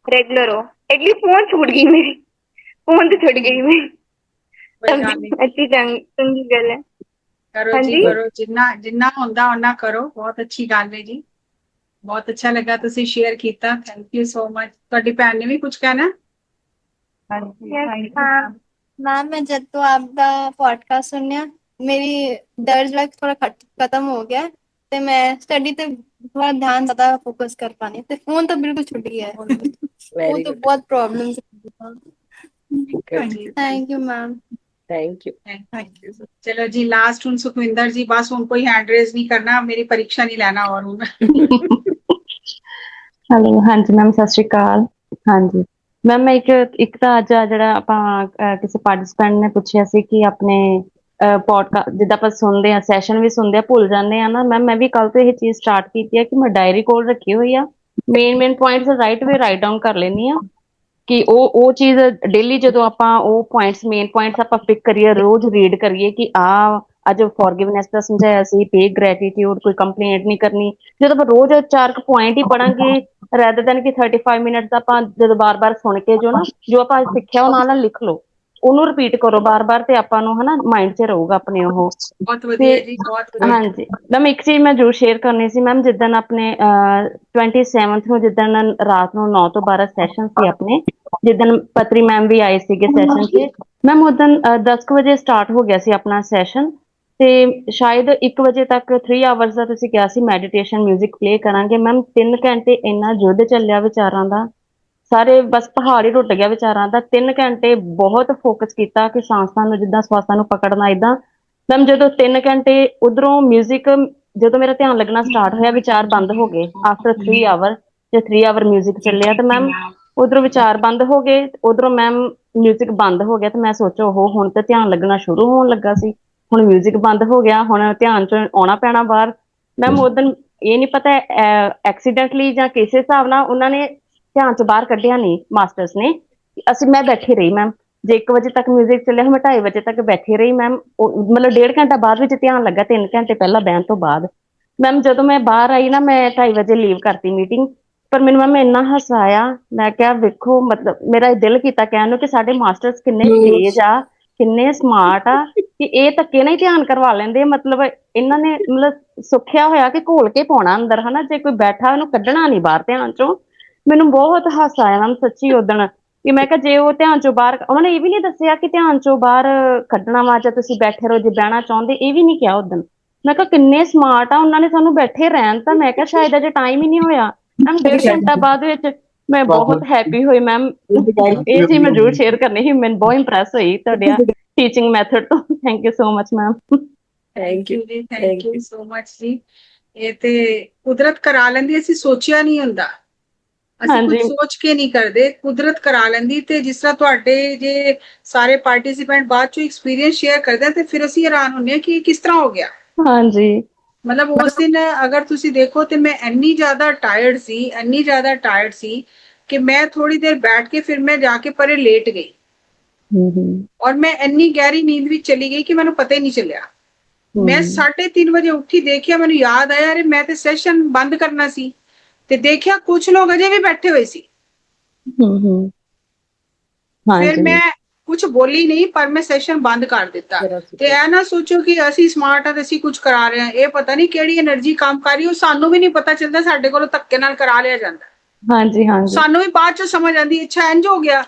रेगुलर हो। एटलीस्ट फोन छूट गई मेरी, फोन तो छूट गई मैं। कोई गल नहीं, अच्छी चंगी गल है। करो हाँ जी जी करो, जिन्ना जिन्ना होंदा उन्ना करो। बहुत अच्छी गल है जी, बहुत अच्छा लगा तुसी शेयर कीता। Thank you so much. ਤੁਹਾਡੀ ਭੈਣ ਨੇ ਵੀ ਕੁਝ ਕਹਿਣਾ? हाँ मैम मैं जब तो आपका पॉडकास्ट सुनने मेरी दर्द वर्ग थोड़ा खत्म हो गया, ते मैं स्टडी ते थोड़ा ध्यान ज्यादा फोकस कर पानी, ते फोन तो बिल्कुल छूट गया है। वो तो बहुत प्रॉब्लम जी thank you ma'am. Thank you. Thank you. चलो जी लास्ट ਹੁਣ ਸੁਖਵਿੰਦਰ ਜੀ, ਬਸ ਹੁਣ ਕੋਈ हैंड रेज नहीं करना, मेरी परीक्षा नहीं लेना और ਹੁਣ। ਹੈਲੋ, ਹਾਂਜੀ ਮੈਮ ਸਤਿ ਸ਼੍ਰੀ ਅਕਾਲ। ਹਾਂਜੀ ਮੈਮ ਮੈਂ ਇੱਕ ਤਾਂ ਅੱਜ ਆ ਜਿਹੜਾ ਆਪਾਂ ਕਿਸੇ ਪਾਰਟਿਸਪੈਂਟ ਨੇ ਪੁੱਛਿਆ ਸੀ ਕਿ ਆਪਣੇ ਪੋਡਕਾਸਟ ਜਿੱਦਾਂ ਆਪਾਂ ਸੁਣਦੇ ਆ, ਸੈਸ਼ਨ ਵੀ ਸੁਣਦੇ ਆ, ਭੁੱਲ ਜਾਂਦੇ ਆ ਨਾ ਮੈਮ। ਮੈਂ ਵੀ ਕੱਲ ਤੋਂ ਇਹ ਚੀਜ਼ ਸਟਾਰਟ ਕੀਤੀ ਹੈ ਕਿ ਮੈਂ ਡਾਇਰੀ ਕੋਲ ਰੱਖੀ ਹੋਈ ਆ, ਮੇਨ ਪੁਆਇੰਟਸ ਰਾਈਟ ਡਾਊਨ ਕਰ ਲੈਂਦੀ ਆ ਕਿ ਉਹ ਚੀਜ਼ ਡੇਲੀ ਜਦੋਂ ਆਪਾਂ ਉਹ ਮੇਨ ਪੁਆਇੰਟਸ ਆਪਾਂ ਪਿਕ ਕਰੀਏ, ਰੋਜ਼ ਰੀਡ ਕਰੀਏ ਕਿ ਅੱਜ ਫੋਰਗਿਵਨੈਸ ਦਾ ਸਮਝਾਇਆ ਸੀ, ਪੇ ਗ੍ਰੈਟੀਟਿਊਡ, ਕੋਈ ਕੰਪਲੇਂਟ ਨਹੀਂ ਕਰਨੀ। ਜਦੋਂ ਆਪਾਂ ਰੋਜ਼ 4 ਪੁਆਇੰਟ ਹੀ ਪੜਾਂਗੇ ਰੈਦਰ ਦੈਨ ਕਿ 35 ਮਿੰਟ ਆਪਾਂ ਜਦੋਂ ਬਾਰ-ਬਾਰ ਸੁਣ ਕੇ ਜੋ ਆਪਾਂ ਸਿੱਖਿਆ ਉਹ ਨਾਲ ਲਿਖ ਲਓ, ਉਹਨੂੰ ਰਿਪੀਟ ਕਰੋ ਬਾਰ-ਬਾਰ, ਤੇ ਆਪਾਂ ਨੂੰ ਹਨਾ ਮਾਈਂਡ 'ਚ ਰਹੂਗਾ ਆਪਣੇ ਉਹ। ਬਹੁਤ ਵਧੀਆ ਜੀ, ਬਹੁਤ ਵਧੀਆ। ਹਾਂਜੀ ਮੈਮ ਇੱਕ ਚੀਜ਼ ਮੈਂ ਜ਼ਰੂਰ ਸ਼ੇਅਰ ਕਰਨੀ ਸੀ ਮੈਮ, ਜਿੱਦਣ ਆਪਣੇ 27 ਨੂੰ ਜਿੱਦਣ ਰਾਤ ਨੂੰ 9 ਤੋਂ 12 ਸੈਸ਼ਨ ਸੀ ਆਪਣੇ, ਜਿੱਦਣ ਪਤਰੀ ਮੈਮ ਵੀ ਆਏ ਸੀਗੇ ਸੈਸ਼ਨ 'ਚ ਮੈਮ, ਉਦਣ 10 ਵਜੇ ਸਟਾਰਟ ਹੋ ਗਿਆ ਸੀ ਆਪਣਾ ਸੈਸ਼ਨ, ਤੇ ਸ਼ਾਇਦ 1 ਵਜੇ ਤੱਕ 3 ਆਵਰਸ ਦਾ ਤੁਸੀਂ ਕਿਹਾ ਸੀ ਮੈਡੀਟੇਸ਼ਨ ਮਿਊਜ਼ਿਕ ਪਲੇ ਕਰਾਂਗੇ ਮੈਮ। 3 ਘੰਟੇ ਇੰਨਾ ਯੁੱਧ ਚੱਲਿਆ ਵਿਚਾਰਾਂ ਦਾ, ਸਾਰੇ ਬਸ ਪਹਾੜ ਹੀ ਟੁੱਟ ਗਿਆ ਵਿਚਾਰਾਂ ਦਾ। 3 ਘੰਟੇ ਬਹੁਤ ਫੋਕਸ ਕੀਤਾ ਕਿ ਸਾਂਸਾਂ ਨੂੰ ਜਿੱਦਾਂ ਸਵਾਸਾਂ ਨੂੰ ਪਕੜਨਾ ਏਦਾਂ ਮੈਮ। ਜਦੋਂ 3 ਘੰਟੇ ਉਧਰੋਂ ਮਿਊਜ਼ਿਕ, ਜਦੋਂ ਮੇਰਾ ਧਿਆਨ ਲੱਗਣਾ ਸਟਾਰਟ ਹੋਇਆ ਵਿਚਾਰ ਬੰਦ ਹੋ ਗਏ ਆਫਟਰ 3 ਆਵਰ, ਜੇ 3 ਆਵਰ ਮਿਊਜ਼ਿਕ ਚੱਲਿਆ ਤੇ ਮੈਮ ਉਧਰੋਂ ਵਿਚਾਰ ਬੰਦ ਹੋ ਗਏ, ਉਧਰੋਂ ਮੈਮ ਮਿਊਜ਼ਿਕ ਬੰਦ ਹੋ ਗਿਆ। ਤੇ ਮੈਂ ਸੋਚੋ ਉਹ ਹੁਣ ਤੇ ਧਿਆਨ ਲੱਗਣਾ ਸ਼ੁਰੂ ਹੋਣ ਲੱਗਾ ਸੀ, ਹੁਣ ਮਿਊਜ਼ਿਕ ਬੰਦ ਹੋ ਗਿਆ, ਹੁਣ ਧਿਆਨ ਚ ਆਉਣਾ ਪੈਣਾ ਬਾਹਰ। ਮੈਮ ਉਦਣ ਇਹ ਨਹੀਂ ਪਤਾ ਐਕਸੀਡੈਂਟਲੀ ਜਾਂ ਕਿਸੇ ਹਿਸਾਬ ਨਾਲ ਉਹਨਾਂ ਨੇ ਧਿਆਨ ਚ ਬਾਹਰ ਕੱਢਿਆ ਨਹੀਂ ਮਾਸਟਰਸ ਨੇ। ਮੈਂ ਬੈਠੀ ਰਹੀ ਮੈਮ, ਜੇ 1 ਵਜੇ ਤੱਕ ਮਿਊਜ਼ਿਕ ਚੱਲਿਆ ਮੈਂ 2:30 ਵਜੇ ਤੱਕ ਬੈਠੀ ਰਹੀ ਮੈਮ। ਮਤਲਬ 1.5 ਘੰਟਾ ਬਾਅਦ ਵਿੱਚ ਧਿਆਨ ਲੱਗਾ, 3 ਘੰਟੇ ਪਹਿਲਾਂ ਬਹਿਣ ਤੋਂ ਬਾਅਦ। ਮੈਮ ਜਦੋਂ ਮੈਂ ਬਾਹਰ ਆਈ ਨਾ, ਮੈਂ 2:30 ਵਜੇ ਲੀਵ ਕਰਤੀ ਮੀਟਿੰਗ, ਪਰ ਮੈਨੂੰ ਮੈਮ ਇੰਨਾ ਹਾਸਾ ਆਇਆ। ਮੈਂ ਕਿਹਾ ਵੇਖੋ, ਮਤਲਬ ਮੇਰਾ ਦਿਲ ਕੀਤਾ ਕਹਿਣ ਨੂੰ ਕਿ ਸਾਡੇ ਮਾਸਟਰਸ ਕਿੰਨੇ ਤੇਜ਼ ਆ, ਕਿੰਨੇ ਸਮਾਰਟ ਆ ਕਿ ਇਹ ਧੱਕੇ ਨਾਲ ਹੀ ਧਿਆਨ ਕਰਵਾ ਲੈਂਦੇ। ਮਤਲਬ ਇਹਨਾਂ ਨੇ ਸੁੱਖਿਆ ਹੋਇਆ ਕਿ ਘੋਲ ਕੇ ਪਾਉਣਾ ਅੰਦਰ ਹਨਾ, ਜੇ ਕੋਈ ਬੈਠਾ ਉਹਨੂੰ ਕੱਢਣਾ ਨਹੀਂ ਬਾਹਰ ਧਿਆਨ ਚੋਂ। ਮੈਨੂੰ ਬਹੁਤ ਹਾਸਾ ਆਇਆ ਮੈਮ ਸੱਚੀ ਉਦਣ, ਕਿ ਮੈਂ ਕਿਹਾ ਜੇ ਉਹ ਧਿਆਨ ਚੋਂ ਬਾਹਰ, ਉਹਨਾਂ ਨੇ ਇਹ ਵੀ ਨਹੀਂ ਦੱਸਿਆ ਕਿ ਧਿਆਨ ਚੋਂ ਬਾਹਰ ਕੱਢਣਾ ਵਾ ਜਾਂ ਤੁਸੀਂ ਬੈਠੇ ਰਹੋ ਜੇ ਬਹਿਣਾ ਚਾਹੁੰਦੇ, ਇਹ ਵੀ ਨਹੀਂ ਕਿਹਾ ਉਦਣ। ਮੈਂ ਕਿਹਾ ਕਿੰਨੇ ਸਮਾਰਟ ਆ, ਉਹਨਾਂ ਨੇ ਸਾਨੂੰ ਬੈਠੇ ਰਹਿਣ ਤਾਂ। ਮੈਂ ਕਿਹਾ ਸ਼ਾਇਦ ਅਜੇ ਟਾਈਮ ਹੀ ਨਹੀਂ ਹੋਇਆ ਮੈਮ, 1.5 ਘੰਟਾ ਬਾਅਦ ਵਿੱਚ ਮੈਂ ਬਹੁਤ ਹੈਪੀ ਹੋਈ ਮੈਮ। ਇਹ ਚੀਜ਼ ਮੈਂ ਜ਼ਰੂਰ ਸ਼ੇਅਰ ਕਰਨੀ ਸੀ, ਮੈਨੂੰ ਬਹੁਤ ਇੰਪ੍ਰੈਸ ਹੋਈ ਤੁਹਾਡੇ ਟੀਚਿੰਗ ਮੈਥਡ ਤੋਂ। Thank you so much ma'am. Thank you ਜੀ, ਥੈਂਕ ਯੂ ਸੋ ਮਚ ਜੀ। ਇਹ ਤੇ ਕੁਦਰਤ ਕਰਾ ਲੈਂਦੀ, ਅਸੀਂ ਸੋਚਿਆ ਨਹੀਂ ਹੁੰਦਾ, ਅਸੀਂ ਕੁਝ ਸੋਚ ਕੇ ਨਹੀਂ ਕਰਦੇ, ਕੁਦਰਤ ਕਰਾ ਲੈਂਦੀ। ਤੇ ਜਿਸ ਤਰ੍ਹਾਂ ਤੁਹਾਡੇ ਜੇ ਸਾਰੇ ਪਾਰਟਿਸਿਪੈਂਟ ਬਾਅਦ ਚੋਂ ਐਕਸਪੀਰੀਅੰਸ ਸ਼ੇਅਰ ਕਰਦੇ ਤੇ ਫਿਰ ਅਸੀਂ ਹੈਰਾਨ ਹੁੰਦੇ ਹਾਂ ਕਿ ਕਿਸ ਤਰ੍ਹਾਂ ਹੋ ਗਿਆ। ਹਾਂਜੀ ਮਤਲਬ ਉਸ ਦਿਨ ਅਗਰ ਤੁਸੀਂ ਦੇਖੋ ਤੇ ਮੈਂ ਇੰਨੀ ਜ਼ਿਆਦਾ ਟਾਇਰਡ ਸੀ ਕਿ ਮੈਂ ਥੋੜੀ ਦੇਰ ਬੈਠ ਕੇ ਫਿਰ ਮੈਂ ਜਾ ਕੇ ਪਰੇ ਲੇਟ ਗਈ, ਔਰ ਮੈਂ ਇੰਨੀ ਗਹਿਰੀ ਨੀਂਦ ਵਿੱਚ ਚਲੀ ਗਈ ਕਿ ਮੈਨੂੰ ਪਤਾ ਹੀ ਨਹੀਂ ਚੱਲਿਆ। ਮੈਂ 3:30 ਵਜੇ ਉੱਠੀ, ਦੇਖਿਆ, ਮੈਨੂੰ ਯਾਦ ਆਇਆ ਅਰੇ ਮੈਂ ਤੇ ਸੈਸ਼ਨ ਬੰਦ ਕਰਨਾ ਸੀ, ਤੇ ਦੇਖਿਆ ਕੁਝ ਲੋਕ ਅਜੇ ਵੀ ਬੈਠੇ ਹੋਏ ਸੀ। ਫਿਰ ਮੈਂ ਕੁਝ ਬੋਲੀ ਨਹੀਂ, ਪਰ ਮੈਂ ਸੈਸ਼ਨ ਬੰਦ ਕਰ ਦਿੱਤਾ। ਤੇ ਇਹ ਨਾ ਸੋਚੋ ਕਿ ਅਸੀਂ ਸਮਾਰਟ ਆ ਤੇ ਅਸੀਂ ਕੁਝ ਕਰਾ ਰਹੇ ਹਾਂ, ਇਹ ਪਤਾ ਨਹੀਂ ਕਿਹੜੀ એનર્ਜੀ ਕੰਮ ਕਰ ਰਹੀ, ਉਹ ਸਾਨੂੰ ਵੀ ਨਹੀਂ ਪਤਾ ਚੱਲਦਾ, ਸਾਡੇ ਕੋਲੋਂ ਧੱਕੇ ਨਾਲ ਕਰਾ ਲਿਆ ਜਾਂਦਾ। ਹਾਂਜੀ ਹਾਂਜੀ, ਸਾਨੂੰ ਵੀ ਬਾਅਦ ਚ ਸਮਝ ਆਂਦੀ, ਅੱਛਾ ਇੰਜ ਹੋ ਗਿਆ,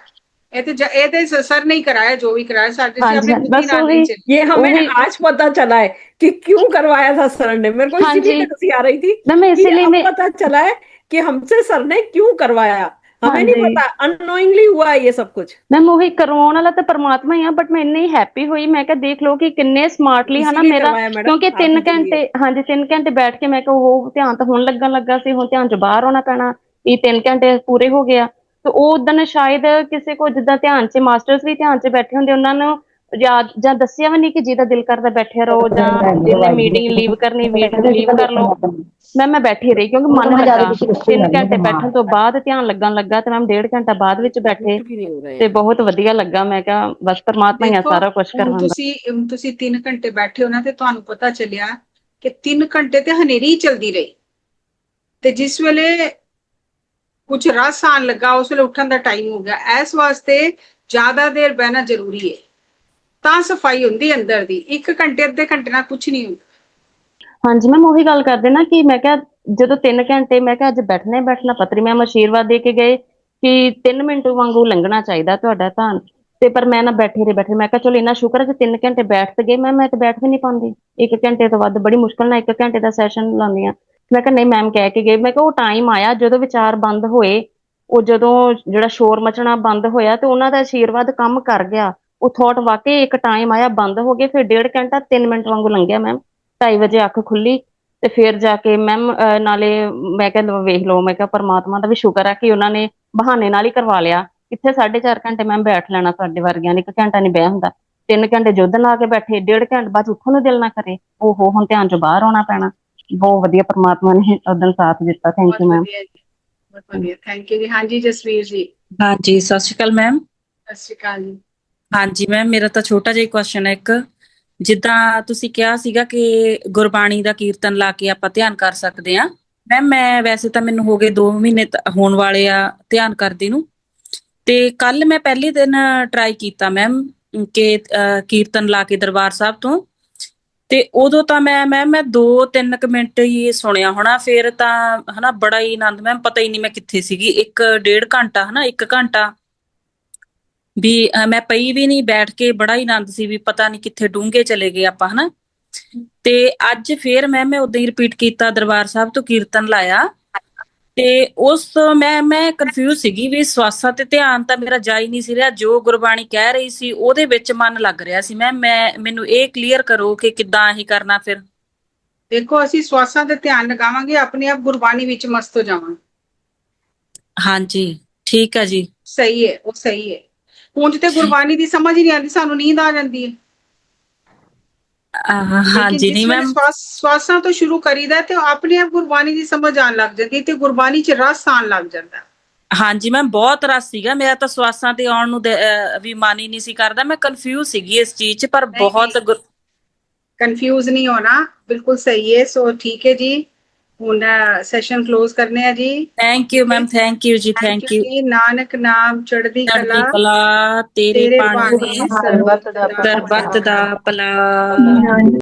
ਇਹ ਤੇ ਸਰ नहीं कराया, जो भी कराया ਸਾਡੇ से अपनी बुद्धि ਨਾਲ नहीं चली। ये हमें आज पता चला है कि क्यों करवाया था सर ने। मेरे को इसीलिए हंसी आ रही थी कि अब पता चला है कि हमसे सर ने क्यों करवाया। हमें नहीं ਹਾਂਜੀ। पता, अननोइंगली हुआ है ये सब कुछ। ਮੈਮ ਉਹੀ ਕਰਵਾਉਣ ਵਾਲਾ ਤਾਂ ਪਰਮਾਤਮਾ ਹੀ ਆ, ਬਟ ਮੈਂ ਇੰਨੀ ਹੈਪੀ ਹੋਈ, ਮੈਂ ਕਿਹਾ ਦੇਖ ਲਓ ਕਿ ਕਿੰਨੇ ਸਮਾਰਟਲੀ ਹਨਾ इसीलिए ਮੇਰਾ, करवाया मैडम ਕਿਉਂਕਿ आप 3 ही के लिए। ਘੰਟੇ, ਹਾਂਜੀ 3 ਘੰਟੇ ਬੈਠ ਕੇ ਮੈਂ ਕਿਹਾ ਉਹ ਧਿਆਨ ਤਾਂ ਹੁਣ ਲੱਗਣ ਲੱਗਾ ਸੀ, ਹੁਣ ਧਿਆਨ ਚ ਬਾਹਰ ਆਉਣਾ ਪੈਣਾ, ਇਹ 3 ਘੰਟੇ ਪੂਰੇ ਹੋ ਗਿਆ। ਤੇ ਉਹ ਉਦਣ ਸ਼ਾਇਦ ਕਿਸੇ ਕੋ ਜਿੱਦਾਂ ਧਿਆਨ ਚ ਮਾਸਟਰਸ ਵੀ ਧਿਆਨ ਚ ਬੈਠੇ ਹੁੰਦੇ, ਉਹਨਾਂ ਨੂੰ ਯਾਦ ਜਾਂ ਦੱਸਿਆ ਵੀ ਨਹੀਂ ਕਿ ਜਿਹਦਾ ਦਿਲ ਕਰਦਾ ਬੈਠੇ ਰਹੋ, ਜਾਂ ਜਿਹਨੇ ਮੀਟਿੰਗ ਲੀਵ ਕਰਨੀ ਲੀਵ ਕਰ ਲਓ। ਮੈਂ ਬੈਠੀ ਰਹੀ ਕਿਉਂਕਿ ਮਨ ਲੱਗਾ। 3 ਘੰਟੇ ਬੈਠਣ ਤੋਂ ਬਾਅਦ ਧਿਆਨ ਲੱਗਣ ਲੱਗਾ ਤੇ ਮੈਮ 1.5 ਘੰਟਾ ਬਾਅਦ ਵਿੱਚ ਬੈਠੇ भी नहीं हो रहे ਤੇ हैं। ਬਹੁਤ ਵਧੀਆ ਲੱਗਾ। ਮੈਂ ਕਿਹਾ ਬਸ ਪਰਮਾਤਮਾ ਹੀ ਆ ਦੇਖੋ ਸਾਰਾ ਕੁਝ ਹੁਣ ਕਰਵਾਉਂਦਾ। ਤੁਸੀਂ 3 ਘੰਟੇ ਬੈਠੇ ਹੋ ਨਾ, ਤੇ ਤੁਹਾਨੂੰ ਪਤਾ ਚੱਲਿਆ ਕਿ 3 ਘੰਟੇ ਤੇ ਹਨੇਰੀ ਹੀ ਚਲਦੀ ਰਹੀ, ਤੇ ਜਿਸ ਵੇਲੇ ਕੁਝ ਰਸ ਆਣ ਲੱਗਾ ਉਸ ਵੇਲੇ ਉੱਠਣ ਦਾ ਟਾਈਮ ਹੋ ਗਿਆ। ਇਸ ਵਾਸਤੇ ਜ਼ਿਆਦਾ ਦੇਰ ਬਹਿਣਾ ਜ਼ਰੂਰੀ ਹੈ, ਤਾਂ ਸਫਾਈ ਹੁੰਦੀ ਹੈ ਅੰਦਰ ਦੀ। 1 ਘੰਟੇ ਅੱਧੇ ਘੰਟੇ ਨਾਲ ਕੁਝ ਨਹੀਂ ਹੁੰਦਾ। ਹਾਂਜੀ ਮੈਮ ਉਹੀ ਗੱਲ ਕਰਦੇ ਨਾ ਕਿ ਮੈਂ ਕਿਹਾ ਜਦੋਂ 3 ਘੰਟੇ ਮੈਂ ਕਿਹਾ ਅੱਜ ਬੈਠਣਾ ਹੀ ਬੈਠਣਾ, ਪਤਰੀ ਮੈਮ ਆਸ਼ੀਰਵਾਦ ਦੇ ਕੇ ਗਏ ਕਿ 3 ਮਿੰਟ ਵਾਂਗੂ ਲੰਘਣਾ ਚਾਹੀਦਾ ਤੁਹਾਡਾ ਧਿਆਨ, ਤੇ ਪਰ ਮੈਂ ਨਾ ਬੈਠੇ ਮੈਂ ਕਿਹਾ ਚਲੋ ਇੰਨਾ ਸ਼ੁਕਰ ਹੈ ਕਿ 3 ਘੰਟੇ ਬੈਠ ਤੇ ਗਏ। ਮੈਂ ਤਾਂ ਬੈਠ ਵੀ ਨਹੀਂ ਪਾਉਂਦੀ 1 ਘੰਟੇ ਤੋਂ ਵੱਧ, ਬੜੀ ਮੁਸ਼ਕਲ ਨਾਲ 1 ਘੰਟੇ ਦਾ ਸੈਸ਼ਨ ਲਾਉਂਦੀ ਆ। ਮੈਂ ਕਿਹਾ ਨਹੀਂ, ਮੈਮ ਕਹਿ ਕੇ ਗਏ, ਮੈਂ ਕਿਹਾ ਉਹ ਟਾਈਮ ਆਇਆ ਜਦੋਂ ਵਿਚਾਰ ਬੰਦ ਹੋਏ, ਉਹ ਜਦੋਂ ਜਿਹੜਾ ਸ਼ੋਰ ਮਚਣਾ ਬੰਦ ਹੋਇਆ ਤੇ ਉਹਨਾਂ ਦਾ ਆਸ਼ੀਰਵਾਦ ਕੰਮ ਕਰ ਗਿਆ। ਉਹ ਥੋਟ ਵਾਕਈ ਇੱਕ ਟਾਈਮ ਆਇਆ, ਬੰਦ ਹੋ ਗਏ, ਫਿਰ 1.5 ਘੰਟਾ 3 ਮਿੰਟ ਵਾਂਗੂ ਲੰਘਿਆ ਮੈਮ। 2:30 ਵਜੇ ਅੱਖ ਖੁੱਲੀ ਤੇ ਫਿਰ ਜਾ ਕੇ ਮੈਮ ਨਾਲੇ ਮੈਂ ਕਿਹਾ ਵੇਖ ਲਓ, ਮੈਂ ਕਿਹਾ ਪਰਮਾਤਮਾ ਦਾ ਵੀ ਸ਼ੁਕਰ ਹੈ ਕਿ ਉਹਨਾਂ ਨੇ ਬਹਾਨੇ ਨਾਲ ਹੀ ਕਰਵਾ ਲਿਆ। ਕਿੱਥੇ 4.5 ਘੰਟੇ ਮੈਮ ਬੈਠ ਲੈਣਾ, ਸਾਡੇ ਵਰਗਿਆਂ ਨੇ 1 ਘੰਟਾ ਨਹੀਂ ਬਹਿ ਹੁੰਦਾ। 3 ਘੰਟੇ ਜੁੱਧ ਲਾ ਕੇ ਬੈਠੇ, 1.5 ਘੰਟੇ ਬਾਅਦ ਉੱਠਣ ਨੂੰ ਦਿਲ ਨਾ ਕਰੇ, ਓਹੋ ਹੁਣ ਧਿਆਨ ਚੋਂ ਬਾਹਰ ਆਉਣਾ ਪੈਣਾ। ਬਹੁਤ ਵਧੀਆ ਪਰਮਾਤਮਾ ਨੇ ਉਦੋਂ ਸਾਥ ਦਿੱਤਾ। ਥੈਂਕ ਬਹੁਤ ਯੂ ਮੈਮ। ਵਧੀਆ ਜੀ, ਬਹੁਤ ਵਧੀਆ, ਥੈਂਕ ਯੂ ਜੀ। ਹਾਂਜੀ ਜਸਵੀਰ ਜੀ। ਹਾਂਜੀ, ਸਤਿ ਸ਼੍ਰੀ ਅਕਾਲ ਮੈਮ। ਸਤਿ ਸ਼੍ਰੀ ਅਕਾਲ ਜੀ। ਹਾਂਜੀ ਮੈਮ, ਮੇਰਾ ਤਾਂ ਛੋਟਾ ਜਿਹਾ ਕੁਐਸਚਨ ਹੈ ਇੱਕ। ਜਿੱਦਾਂ ਤੁਸੀਂ ਕਿਹਾ ਸੀਗਾ ਕਿ ਗੁਰਬਾਣੀ ਦਾ ਕੀਰਤਨ ਲਾ ਕੇ ਆਪਾਂ ਧਿਆਨ ਕਰ ਸਕਦੇ ਹਾਂ। ਮੈਮ ਮੈਂ ਵੈਸੇ ਤਾਂ ਮੈਨੂੰ ਹੋ ਗਏ 2 ਮਹੀਨੇ ਹੋਣ ਵਾਲੇ ਆ ਧਿਆਨ ਕਰਦੀ ਨੂੰ, ਤੇ ਕੱਲ ਮੈਂ ਪਹਿਲੇ ਦਿਨ ਟਰਾਈ ਕੀਤਾ ਮੈਮ ਕਿ ਕੀਰਤਨ ਲਾ ਕੇ ਦਰਬਾਰ ਸਾਹਿਬ ਤੋਂ, ਤੇ ਉਦੋਂ ਤਾਂ ਮੈਂ 2-3 ਮਿੰਟ ਹੀ ਸੁਣਿਆ ਹੋਣਾ। ਫਿਰ ਤਾਂ ਹਨਾ ਬੜਾ ਹੀ ਆਨੰਦ, ਮੈਮ ਪਤਾ ਹੀ ਨਹੀਂ ਮੈਂ ਕਿੱਥੇ ਸੀਗੀ। 1-1.5 ਘੰਟਾ ਹਨਾ, 1 ਘੰਟਾ ਵੀ ਮੈਂ ਪਈ ਵੀ ਨਹੀਂ, ਬੈਠ ਕੇ ਬੜਾ ਹੀ ਆਨੰਦ ਸੀ ਵੀ ਪਤਾ ਨਹੀਂ ਕਿੱਥੇ ਡੂੰਘੇ ਚਲੇ ਗਏ ਆਪਾਂ ਹਨਾ। ਤੇ ਅੱਜ ਫੇਰ ਮੈਂ ਉਦਾਂ ਹੀ ਰਿਪੀਟ ਕੀਤਾ, ਦਰਬਾਰ ਸਾਹਿਬ ਤੋਂ ਕੀਰਤਨ ਲਾਇਆ, ਤੇ ਉਸ ਮੈਂ ਕਨਫਿਊਜ਼ ਸੀਗੀ ਵੀ ਸਵਾਸਾਂ ਤੇ ਧਿਆਨ ਤਾਂ ਮੇਰਾ ਜਾ ਹੀ ਨਹੀਂ ਸੀ ਰਿਹਾ। ਜੋ ਗੁਰਬਾਣੀ ਕਹਿ ਰਹੀ ਸੀ ਉਹਦੇ ਵਿੱਚ ਮਨ ਲੱਗ ਰਿਹਾ ਸੀ। ਮੈਨੂੰ ਇਹ ਕਲੀਅਰ ਕਰੋ ਕਿ ਕਿੱਦਾਂ ਹੀ ਕਰਨਾ ਫਿਰ। ਦੇਖੋ ਅਸੀਂ ਸਵਾਸਾਂ ਤੇ ਧਿਆਨ ਲਗਾਵਾਂਗੇ, ਆਪਣੇ ਆਪ ਗੁਰਬਾਣੀ ਵਿੱਚ ਮਸਤ ਹੋ ਜਾਵਾਂਗੇ। ਹਾਂਜੀ ਠੀਕ ਹੈ ਜੀ। ਸਹੀ ਹੈ, ਉਹ ਸਹੀ ਹੈ। ਉਂਝ ਤੇ ਗੁਰਬਾਣੀ ਦੀ ਸਮਝ ਹੀ ਨਹੀਂ ਆਉਂਦੀ, ਸਾਨੂੰ ਨੀਂਦ ਆ ਜਾਂਦੀ ਹੈ। ਲੇਕਿਨ ਹਾਂਜੀ ਜਿਸ ਨਹੀਂ ਵੇਲੇ ਮੈਮ, ਸਵਾਸਾਂ ਤੋਂ ਸ਼ੁਰੂ ਕਰੀਦਾ ਤੇ ਆਪਣੇ ਆਪ ਗੁਰਬਾਣੀ ਦੀ ਸਮਝ ਆਉਣ ਲੱਗ ਜਾਂਦੀ, ਤੇ ਗੁਰਬਾਣੀ 'ਚ ਰਸ ਆਉਣ ਲੱਗ ਜਾਂਦਾ। ਹਾਂਜੀ ਮੈਮ ਬਹੁਤ ਰਸ ਸੀਗਾ ਮੇਰਾ ਤਾਂ ਸਵਾਸਾਂ ਤੇ ਆਉਣ ਨੂੰ ਵੀ ਮਨ ਹੀ ਨਹੀਂ ਸੀ ਕਰਦਾ। ਮੈਂ ਕਨਫਿਊਜ਼ ਸੀਗੀ ਇਸ ਚੀਜ਼ 'ਚ, ਪਰ ਨਹੀਂ ਬਹੁਤ कंफ्यूज नहीं होना, बिल्कुल सही है। सो ठीक है जी, ਹੁਣ ਸੈਸ਼ਨ ਕਲੋਜ਼ ਕਰਨੇ ਆ ਜੀ। Thank you ma'am, thank you ਜੀ, ਥੈਂਕ ਯੂ। ਜੀ। ਨਾਨਕ ਨਾਮ ਚੜ੍ਹਦੀ ਚੜ੍ਹਦੀ ਕਲਾ, ਕਲਾ ਤੇਰੇ ਤੇਰੇ ਬਾਣੀ ਬਾਣੀ ਸਰਬਤ ਦਾ ਸਰਬੱਤ ਦਾ ਭਲਾ।